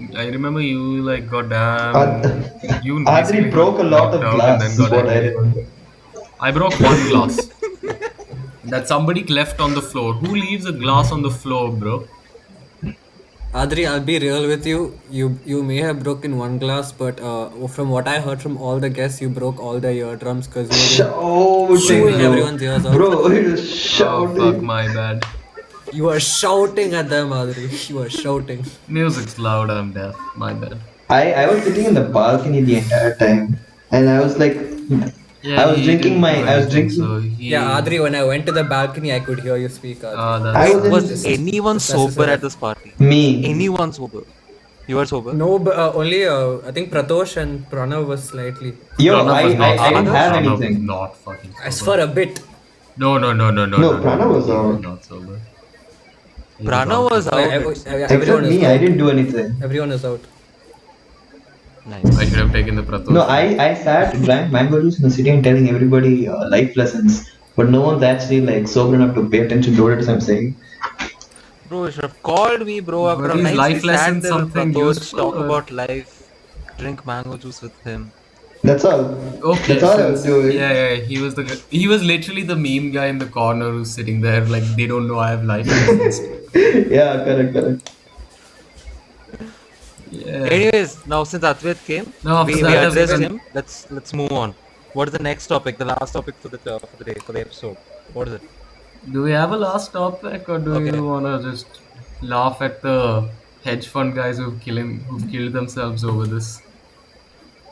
got. I remember you like got damn. Ad- You Adri basically broke a got lot knocked of out and then glass, is got what I angry. remember. I broke one glass that somebody left on the floor. Who leaves a glass on the floor, bro? Adri, I'll be real with you. You may have broken one glass, but from what I heard from all the guests, you broke all the eardrums because you were Shouting, chewing bro. everyone's ears out. Bro, he was Oh shouting. fuck, my bad. You were shouting at them, Adri. You were shouting. Music's loud. I'm deaf. My bad. I was sitting in the balcony the entire time, and I was like, Yeah, I was he drinking didn't my, do I was anything, drinking. So he. Yeah, Adri, when I went to the balcony, I could hear you speak, Adri. Ah, I that's. was in- Was anyone That's necessary. sober at this party? Me. Anyone sober? You were sober? No, but only I think Pratosh and Pranav was slightly. Yo, Pranav I was not didn't sober. have Pranav was anything. not fucking sober. As for a bit. No. No, Pranav was He was out. not sober. He Pranav was out. out. Except Everyone is me, I out. didn't do anything. Everyone is out. Nice. I should have taken the Pratosh. No, I sat, drank mango juice in the city and telling everybody life lessons, but no one's actually like sober enough to pay attention to what it is I'm saying. Bro, you should have called me, bro. Were After a these nice life lessons there with something Pratosh, useful talk or- about life, drink mango juice with him. That's all. Okay, That's all I was doing. yeah. He was literally the meme guy in the corner who's sitting there like they don't know I have life lessons. Yeah, correct. Yeah. Anyways, now since Advaith came, No, after we that, addressed then- him. Let's move on. What is the next topic? The last topic for the day, for the episode. What is it? Do we have a last topic or do Okay. you wanna just laugh at the hedge fund guys who've killed themselves over this?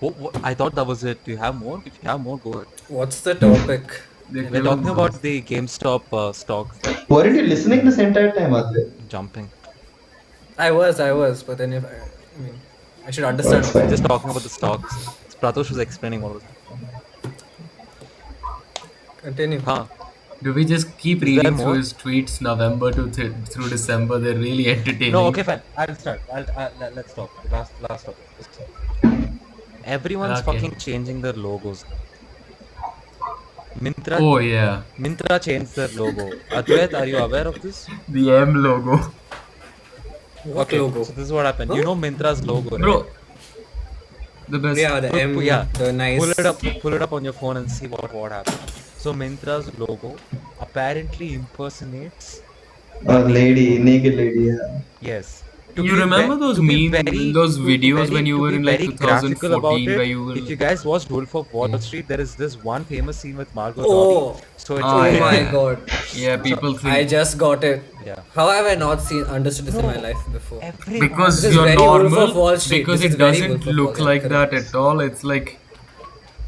What? I thought that was it. Do you have more? If you have more, go ahead. What's the topic? They We're killed talking themselves. about the GameStop stocks Weren't you listening this entire time, Adri? jumping. I was, but then I should understand. That's fine. Just talking about the stocks. Pratosh was explaining what was happening. Continue. Huh? Do we just keep Is there reading more? through his tweets November to through December? They're really entertaining. No, okay, fine. I'll start. Let's talk. Last topic. Everyone's Okay. fucking changing their logos. Myntra, Oh yeah, Myntra changed their logo. Advaith, are you aware of this? the M logo, What Okay, logo? so this is what happened. Huh? You know Myntra's logo, right? bro. The best. Yeah, the M, Yeah, the nice. pull it up on your phone and see what happened. So Myntra's logo apparently impersonates a A naked lady, woman. naked lady. Yeah. Yes. You remember those those videos when you To were be in like very graphical about 2014 it, where you were if you guys watched Wolf of Wall Street, there is this one famous scene with Margot Robbie. Oh, So it's Oh oh yeah, my yeah. god. Yeah, so people I think just got it. yeah. How have I not understood this in my No, life before? everyone. because This is you're very Wolf normal, of Wall Street. because This is it very doesn't Wolf of look Wall, like correct. that at all. It's like,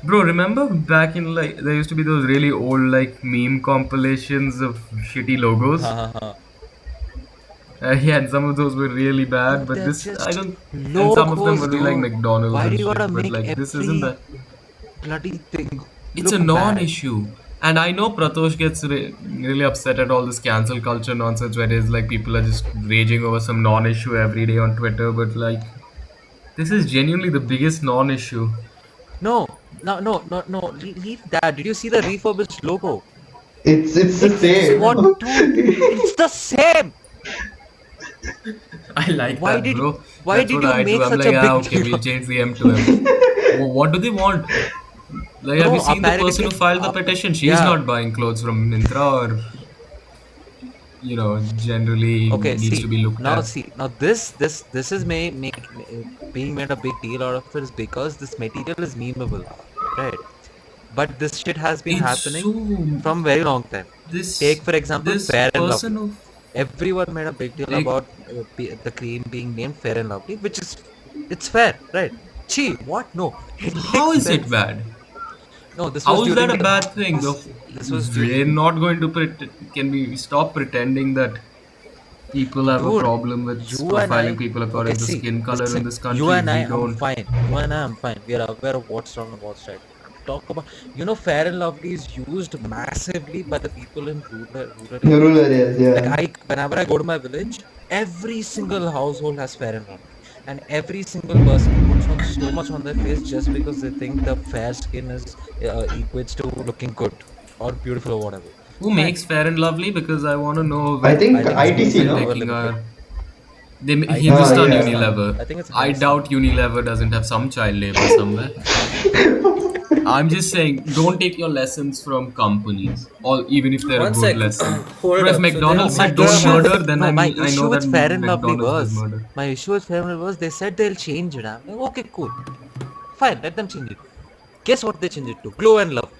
bro, remember back in like there used to be those really old like meme compilations of shitty logos. Yeah, and some of those were really No, bad, but they're this I just don't. And some of them logos, would be like dude. McDonald's Why do and you gotta shit. But make like this isn't every that. bloody thing It's a look bad? non-issue, and I know Pratosh gets really upset at all this cancel culture nonsense, where it's like people are just raging over some non-issue every day on Twitter. But like, this is genuinely the biggest non-issue. No. Leave that. Did you see the refurbished logo? It's the It's same. what, dude? It's the same. I like Why that, did bro. why That's did what you I do. make I'm such like, a ah, big okay, deal? we'll change the M to M. What do they want? Like, have Bro, you seen the person who apparently, filed the petition? She's yeah. not buying clothes from Myntra, or generally Okay, needs to be looked at. now this is being made a big deal out of it is because this material is memeable, right? But this shit has been It's happening so from very long time. this Take for example this Fair and person Lovely. who Everyone made a big deal like about the cream being named Fair and Lovely, which is it's fair, right? Gee, what? No, it how makes is it sense. bad? No, this was How is during that a the bad thing? this was We're during not going to can we stop pretending that people have a dude. problem with You and profiling I, people okay, according to see, skin color in listen. this You country? and I, We I'm don't. fine. You and I, I'm fine. We are aware of what's wrong and what's right. Talk about, Fair and Lovely is used massively by the people in rural The rural areas. areas, Like yeah. whenever I go to my village, every single household has Fair and Lovely, and every single person puts on so much on their face just because they think the fair skin is equates to looking good or beautiful or whatever. Who Fine. makes Fair and Lovely? Because I want to know I where think I think it's ITC, they're Unilever no? taking Limited. our. ITC Hindustan or Yeah. Hindustan. Unilever. I think it's I Hindustan. doubt Unilever doesn't have some child labor somewhere. I'm just saying, don't take your lessons from companies, or even if they're a One good sec. lesson. Hold But if up. So then McDonald's said Myntra don't has. murder, then No, my I know issue that with Fair and Lovely McDonald's does was murder. my issue with Fair and Lovely was they said they'll change it. I'm like, okay, cool, fine, let them change it. Guess what they changed it to? Glow and Love.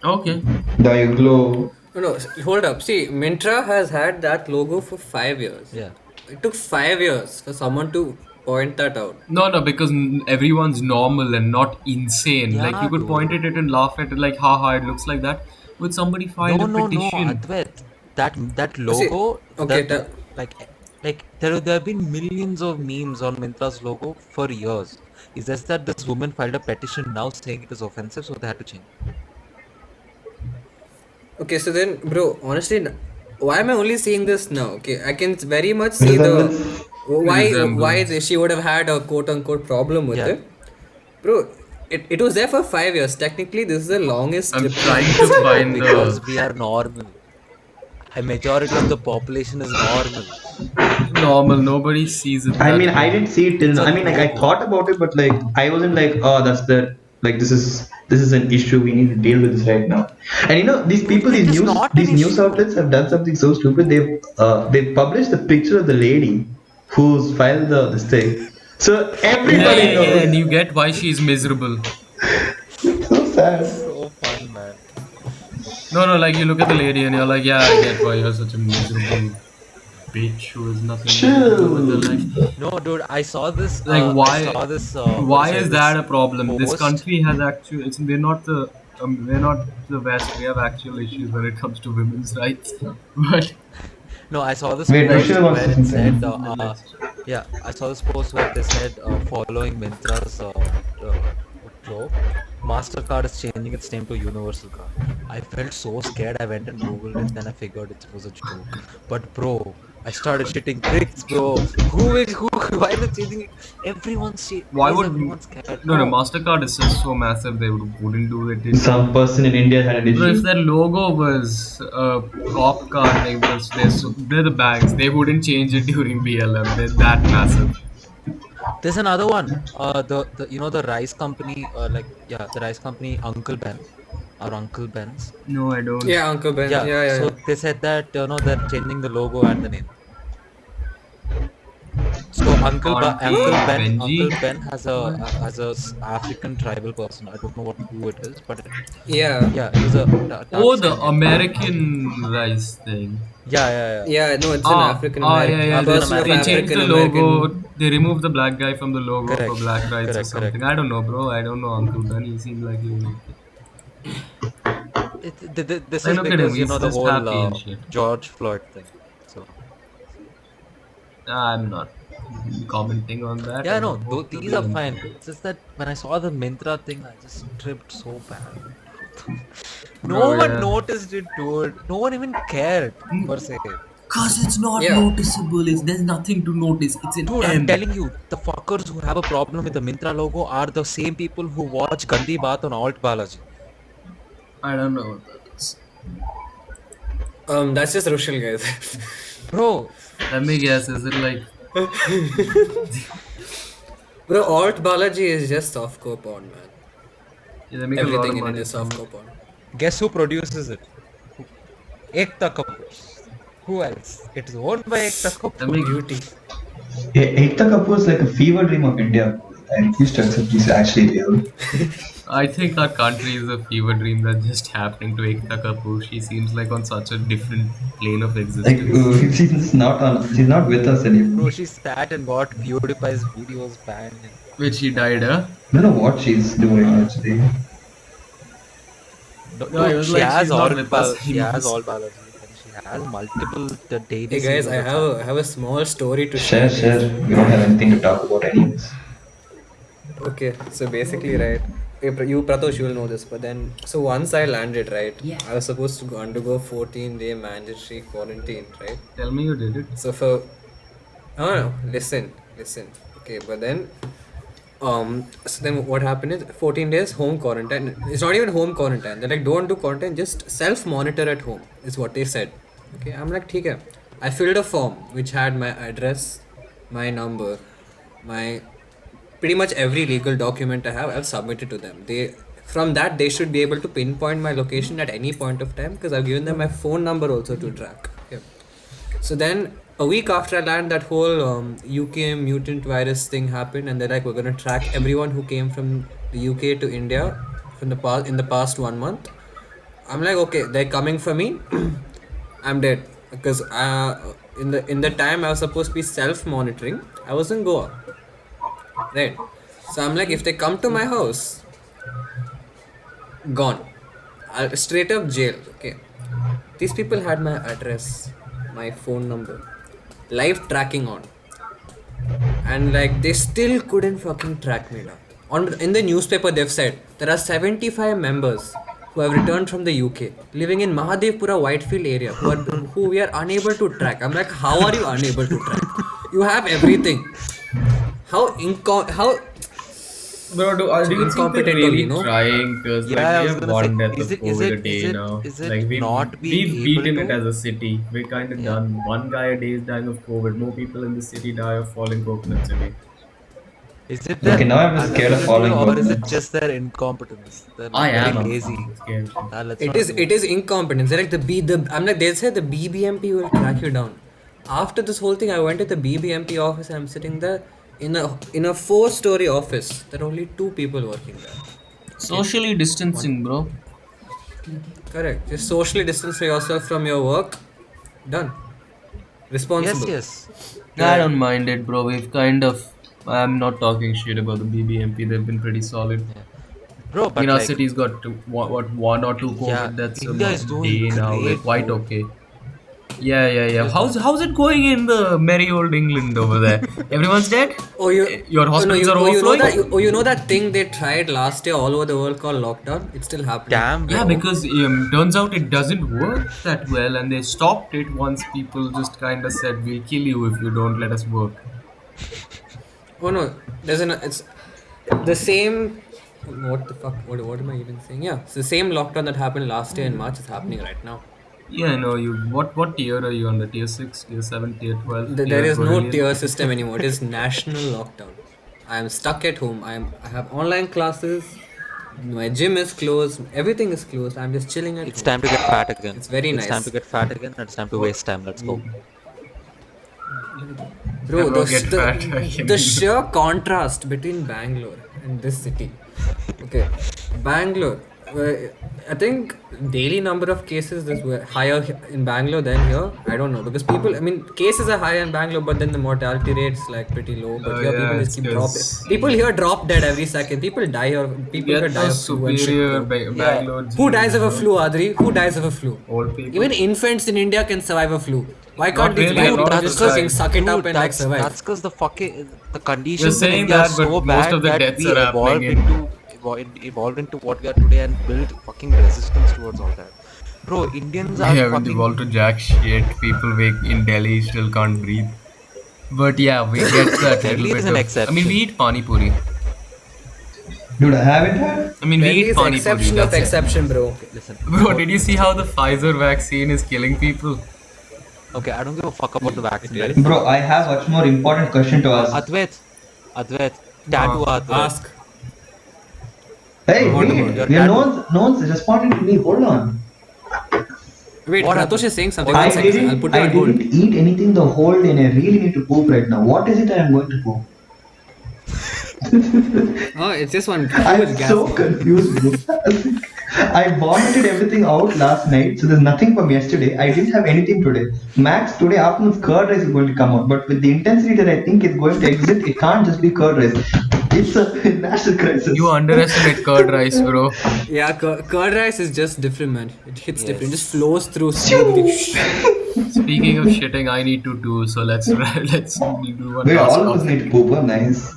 Okay. Now you glow. No, hold up. See, Myntra has had that logo for 5 years. Yeah. It took 5 years for someone to point that out. No, because everyone's normal and not insane. Like Yeah, you could point dude. at it and laugh at it, like, haha, it looks like that. But somebody filed a No, petition. Advaith. That See, logo, okay, like there have been millions of memes on Myntra's logo for years. It's just that this woman filed a petition now saying it is offensive, so they had to change. okay, so then, bro, honestly, why am I only seeing this now? Okay, I can very much see the Resemblance. why Resemblance. she would have had a quote unquote problem with Yeah. it, bro. It was there for 5 years. Technically, this is the longest I'm trip. trying to find Because the we are normal. A majority of the population is normal. normal. Nobody sees it I that mean, I way. didn't see it till It's now. a I mean, like, I logo. thought about it, but like, I wasn't like, oh, that's the like, this is an issue. We need to deal with this right now. And these Dude, people, it is not an these news issue. outlets have done something so stupid. They published the picture of the lady who's filed this thing, so Yeah, everybody yeah, yeah. And knows. you get why she's miserable. It's so sad. So fun, man. No, like you look at the lady and you're like, yeah, I get why you're such a miserable bitch who has nothing better to do with her Chill. life. No, dude, I saw this. Like, I saw this. What why is is it? that This a problem? This post. country has actually, we're not the West. We have actual issues when it comes to women's rights. But No, I saw this Wait, post Rushil wants where to say it said, something. the list. yeah, I saw this post where they said, following Myntra's trope, Mastercard is changing its name to Universal Card. I felt so scared. I went and googled it, then I figured it was a joke. But bro, I started shitting bricks, bro. Who is who? Why are they changing it? Why Why is would everyone scared? no, No. Mastercard is just so massive they wouldn't do it. Some person in India had an Bro, if issue. their logo was a cop car, they're the banks. They wouldn't change it during BLM. They're that massive. There's another one. The the rice company. The rice company Uncle Ben or Uncle Ben's. No, I don't. Yeah, Uncle Ben. Yeah. Yeah, yeah, So yeah. they said that they're changing the logo and the name. So Auntie Uncle Benji. Ben What? has a African tribal person. I don't know who it is, but Yeah. yeah, he's a dark Oh, the skinned guy. American rice thing. Yeah. Yeah, no, it's an African Yeah, American yeah. African person of They American changed guy. African the American. logo. They removed the black guy from the logo for Correct, black rights or correct. something. I don't know, bro. I don't know Uncle Ben. He seemed like he was okay. This Like, is look at him. because He's the just whole happy and shit. George Floyd thing. So I'm not commenting on that. yeah, I no, don't hope to these be are on. fine. It's just that when I saw the Myntra thing, I just tripped so bad. Bro, No one yeah. noticed it, dude. No one even cared per se. Cause it's not Yeah. noticeable. There's nothing to notice. It's an Dude, I'm M. telling you, the fuckers who have a problem with the Myntra logo are the same people who watch Gandhi Baat on Alt Balaji. I don't know what that is. That's just Rushil, guys. Bro, Let me guess. Is it like Bro, Alt Balaji is just softcore porn, man. they make a lot of Everything in it money is from it? softcore porn. guess who produces it? Ekta Kapoor. Who else? It's owned by Ekta Let Kapoor. me Beauty. Ekta Kapoor is like a fever dream of India. I refuse to accept he's actually real. I think our country is a fever dream that's just happening to Ekta Kapoor. She seems like on such a different plane of Like existence. she's not with us anymore. Bro, she sat and got PewDiePie's videos banned. Which she died, huh? I don't know what she's doing actually. No, it was She like has she's not with us She has anymore. all Balaji. And she has multiple daily Hey guys, serials. I have a small story to Share, share. share. We don't have anything to talk about anyways. Okay, so basically, right, you Pratosh, you will know this, but then, so once I landed, right, I was supposed to undergo 14-day mandatory quarantine, right? Tell me you did it. So for, no, listen, okay, but then, so then what happened is 14 days home quarantine. It's not even home quarantine. They're like, don't do quarantine, just self-monitor at home, is what they said. Okay, I'm like, okay. I filled a form which had my address, my number, my pretty much every legal document I have, I've submitted to them. From that they should be able to pinpoint my location at any point of time because I've given them my phone number also to track. Okay. So then a week after I land, that whole UK mutant virus thing happened, and they're like, we're gonna track everyone who came from the UK to India from the past in the past 1 month. I'm like, okay, they're coming for me. I'm dead because in the time I was supposed to be self-monitoring, I was in Goa. Right. So I'm like, if they come to my house, gone. Straight up jail. Okay. These people had my address, my phone number, live tracking on. And like, they still couldn't fucking track me down. In the newspaper, they've said there are 75 members who have returned from the UK, living in Mahadevpura Whitefield area, who we are unable to track. I'm like, how are you unable to track? You have everything. How Bro, do you think they're incompetent only, really no? trying? Because Yeah, I we was have gonna one say, death of is COVID a day now. it not being we've able beaten it to? as a city. We're kind of Yeah. done. One guy a day is dying of COVID. More people in the city die of falling coconuts a day. Is it their Okay, now I'm just scared of availability falling or is it coconuts. just their incompetence? They're I very am. I'm lazy. scared. Let's It not is do it is incompetence. They're like I'm like, they said the BBMP will track you down. After this whole thing, I went to the BBMP office. I'm sitting there in a 4-story office. There are only 2 people working there. Socially distancing, bro. Correct. Just socially distance yourself from your work. Done. Yes, Responsible. yes. I don't mind it, bro. We've kind of. I'm not talking shit about the BBMP. They've been pretty solid. Yeah. Bro, I mean, but our like, city's got one or two yeah, COVID deaths a India is doing day now. We're great, quite dude. okay. Yeah. How's it going in the merry old England over there? Everyone's dead? Oh, you. Your Oh, no, hospitals are you know overflowing? that. You know that thing they tried last year all over the world called lockdown. It's still happening. Damn, Yeah, bro. because turns out it doesn't work that well, and they stopped it once people just kind of said, "We'll kill you if you don't let us work." Oh no, there's an. It's the same. What the fuck? What am I even saying? Yeah, it's the same lockdown that happened last year in March is happening right now. Yeah, I know you. What tier are you on? The tier 6, tier 7, tier 12, There tier is no Brilliant? tier system anymore. It is national lockdown. I am stuck at home. I have online classes. My gym is closed. Everything is closed. I'm just chilling at It's home. time to get fat again. It's very It's time to nice, get fat again, and it's time to waste time. Let's go. bro. Bro, get fat. The sheer contrast between Bangalore and this city. Okay, Bangalore. I think daily number of cases is higher in Bangalore than here. I don't know because people. I mean, cases are higher in Bangalore, but then the mortality rate's like pretty low. But here, people Yeah, just it's keep dropping. because People here drop dead every second. People die or you people here get die those of flu and shit, superior bro. Bangalore Who genes, dies of a bro. flu, Adri? Who dies of a flu? Old people. Even infants in India can survive a flu. Why Not can't these really, a white lot people of just us fucking die. suck it up Dude, and like survive? that's because the You're conditions in saying India are that, but so most bad of the that deaths we are happening in. evolved into what we are today and built fucking resistance towards all that. Bro, Indians We are haven't fucking. evolved to jack shit. People wake in Delhi still can't breathe. But yeah, we get that little Delhi is bit an of. I mean, we exception. eat pani puri. Dude, I haven't had. I mean, we Delhi eat is pani puri. exception of That's it. exception, bro. Okay, listen. Bro, did you see how the Pfizer vaccine is killing people? Okay, I don't give a fuck about the vaccine right is. now. Bro, I have much more important question to ask. Advaith, tattoo Advaith. Ask. Hey, What wait. about Your We are tattoo. no one's responding to me. Hold on. Wait, What Pratosh happened? is saying something. I One second. I'll didn't. put you I on hold. didn't eat anything the whole day, and I really need to poop right now. What is it that I'm going to poop? Oh, it's just one I'm huge gas so ball. confused, bro. I vomited everything out last night, so there's nothing from yesterday. I didn't have anything today. Max, today afternoon's curd rice is going to come out, but with the intensity that I think it's going to exit, it can't just be curd rice. It's a national crisis. You underestimate curd rice, bro. Yeah, curd rice is just different, man. It hits different. It just Yes. flows through smoothly. Speaking of shitting, I need to too. So let's do one Wait, last all of us topic. need to poop. Oh, nice.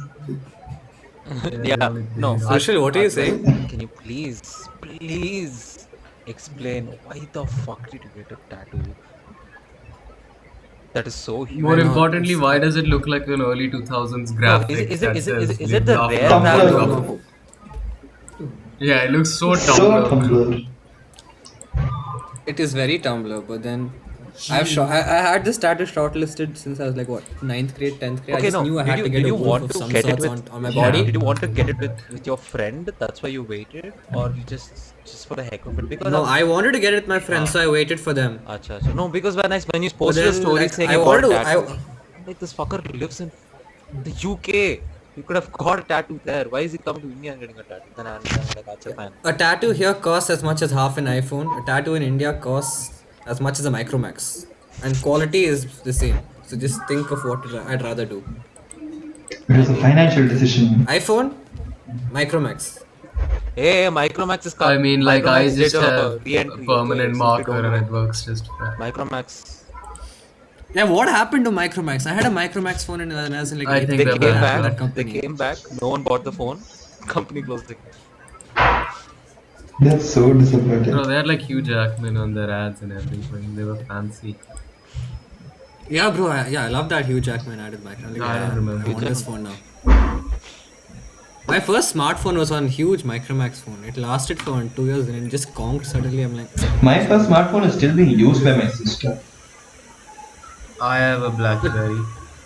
Yeah, no. Rushil, what are you saying? Can you please explain why the fuck did you get a tattoo? That is so huge. More know, importantly, it's- why does it look like an early 2000s No, graphic is it that is it says is it, is live, it the laugh, rare love, Tumblr. value love? of Yeah, it looks so So Tumblr. Tumblr. It is very Tumblr, but then I had this tattoo shortlisted since I was like what 9th grade, 10th grade. I Okay, just no. knew I Did had you to did get a you wolf want of to some get it sorts with on my Yeah. body. did you want to get it with your friend? That's why you waited, or you just for the heck of it? Because No, I wanted to get it with my friends, so I waited for them. Acha. No, because when you posted a then, story like, saying I you got wanted a to- I- tattoo, I'm like this fucker lives in the UK. You could have got a tattoo there. Why is he coming to India and getting a tattoo? Then I'm like, acha, fine. A tattoo here costs as much as half an iPhone. A tattoo in India costs as much as a Micromax, and quality is the same. So just think of what I'd rather do. It was a financial decision. iPhone, Micromax. Hey, Micromax is I mean, like, I Micromax just did have a re-entry, permanent okay, marker simply don't and it know. works just fine. Micromax. Yeah, what happened to Micromax? I had a Micromax phone and I was in like I 8th think They they're grade came back after now. that back. company. They came back. No one bought the phone. Company closed it. That's so disappointing. No, they had like Hugh Jackman on their ads and everything. They were fancy. Yeah, bro. I love that Hugh Jackman added back. I'm like, I don't remember. I want this phone now. My first smartphone was on huge Micromax phone. It lasted for 2 years and it just conked suddenly. I'm like, My first smartphone is still being used by my sister. I have a Blackberry.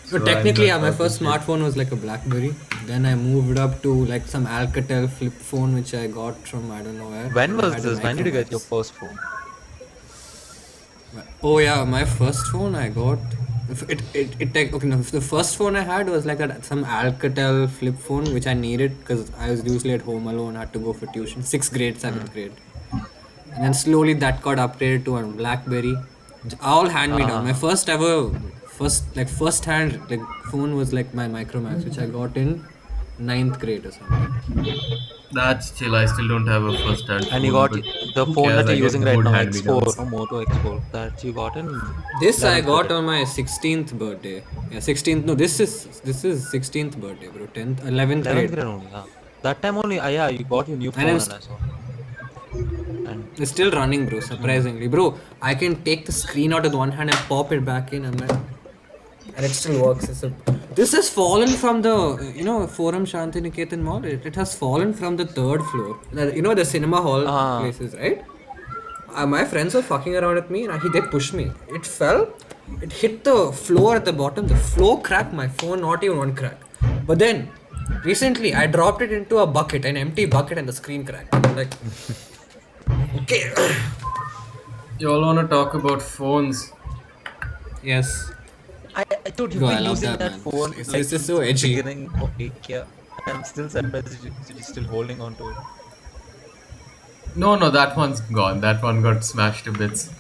so so technically, I'm yeah, not my first talking shit. smartphone was like a BlackBerry. Then I moved up to like some Alcatel flip phone, which I got from I don't know where. When I was had a this? When did you get your Micromax. first phone? Oh yeah, my first phone I got. Okay, no, the first phone I had was like that some Alcatel flip phone which I needed because I was usually at home alone, had to go for tuition, 6th grade, 7th grade, and then slowly that got upgraded to a BlackBerry, all hand me down. My first ever first hand like phone was like my Micromax which I got in 9th grade or something. That's chill. I still don't have a first-hand And you phone, got but the who phone cares? that I you're get using right good now, X4, hand-me-downs. no Moto X4, that you got in This I 11th got birthday. on my 16th birthday. Yeah, 16th. No, this is 16th birthday, bro. 10th, 11th 11th grade. grade only, huh? That time only, yeah, you got your new And I'm phone and I saw. And it's still running, bro. Surprisingly, bro. I can take the screen out with one hand and pop it back in. I'm like, and it still works. This has fallen from the Forum Shantiniketan Mall. It has fallen from the third floor. The cinema hall ah, places, right? My friends were fucking around with me and they pushed me. It fell. It hit the floor at the bottom. The floor cracked. My phone, not even one crack. But then, recently, I dropped it into a bucket, an empty bucket, and the screen cracked. I'm like, okay. You all want to talk about phones? Yes. I thought you've Bro, I been love using that, that man. phone It's like this is since so edgy. beginning of IKEA. I'm still surprised that you're still holding on to it. No, that one's gone. That one got smashed to bits.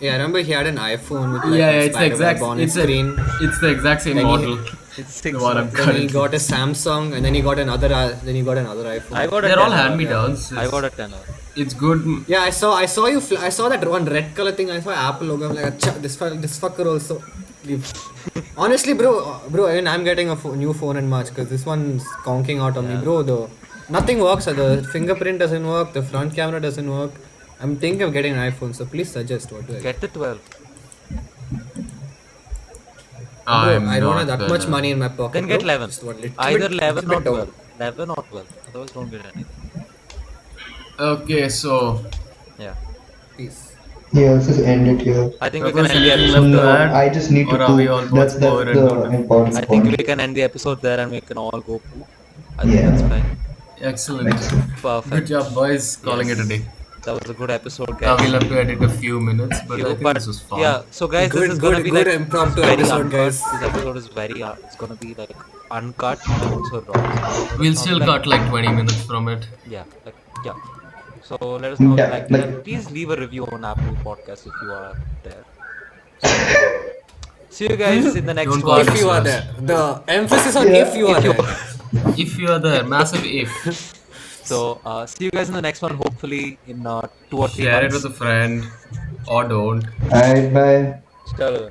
Yeah, I remember he had an iPhone with like Yeah, a yeah, spider web on his screen. it's the exact same Then he model. It's The 6 one I'm months. then he currently. got a Samsung, and then he got another I iPhone. got a They're all 10. hand-me-downs. I got a 10. It's good. Yeah, I saw you. I saw that one red color thing. I saw Apple logo. I'm like, "Acha, this fucker also." Leave. Honestly, bro, even I'm getting a new phone in March because this one's conking out on me, bro. Though nothing works. The fingerprint doesn't work. The front camera doesn't work. I'm thinking of getting an iPhone. So please suggest what do I Get get? the 12. Bro, I'm I don't have not that much gonna. money in my pocket, Then bro. get 11. Just one Either little 11 or bit down. 12. 11 or 12. Otherwise, don't get anything. Okay, so Yeah. Peace. Yeah, let's just end it here. I think we can Prabhas, end the anything episode left to No, there. add, I just need to or are we poop. all watch That's more and go the to? important I think we point. can end the episode there and we can all go poop. I think that's Yeah. fine. Excellent. Good Perfect. job, boys. Calling it a Yes. day. That was a good episode, Now guys. we'll have to edit a few minutes, but I think But this was fun. yeah, so guys, this is gonna be Good like impromptu very episode, uncut. guys. This episode is very it's gonna be like uncut and also raw. So We'll it's not still like cut like 20 minutes from it. yeah, like yeah. So let us know if you Yeah, liked it. And like please leave a review on Apple Podcast if you are there. So see you guys in the next Don't call one. If you are listeners. there, the emphasis on Yeah, if you are If you there. If you are there, massive if. so see you guys in the next one. Hopefully in 2 or 3 Share it months. with a friend, or don't. alright, bye. Chalo.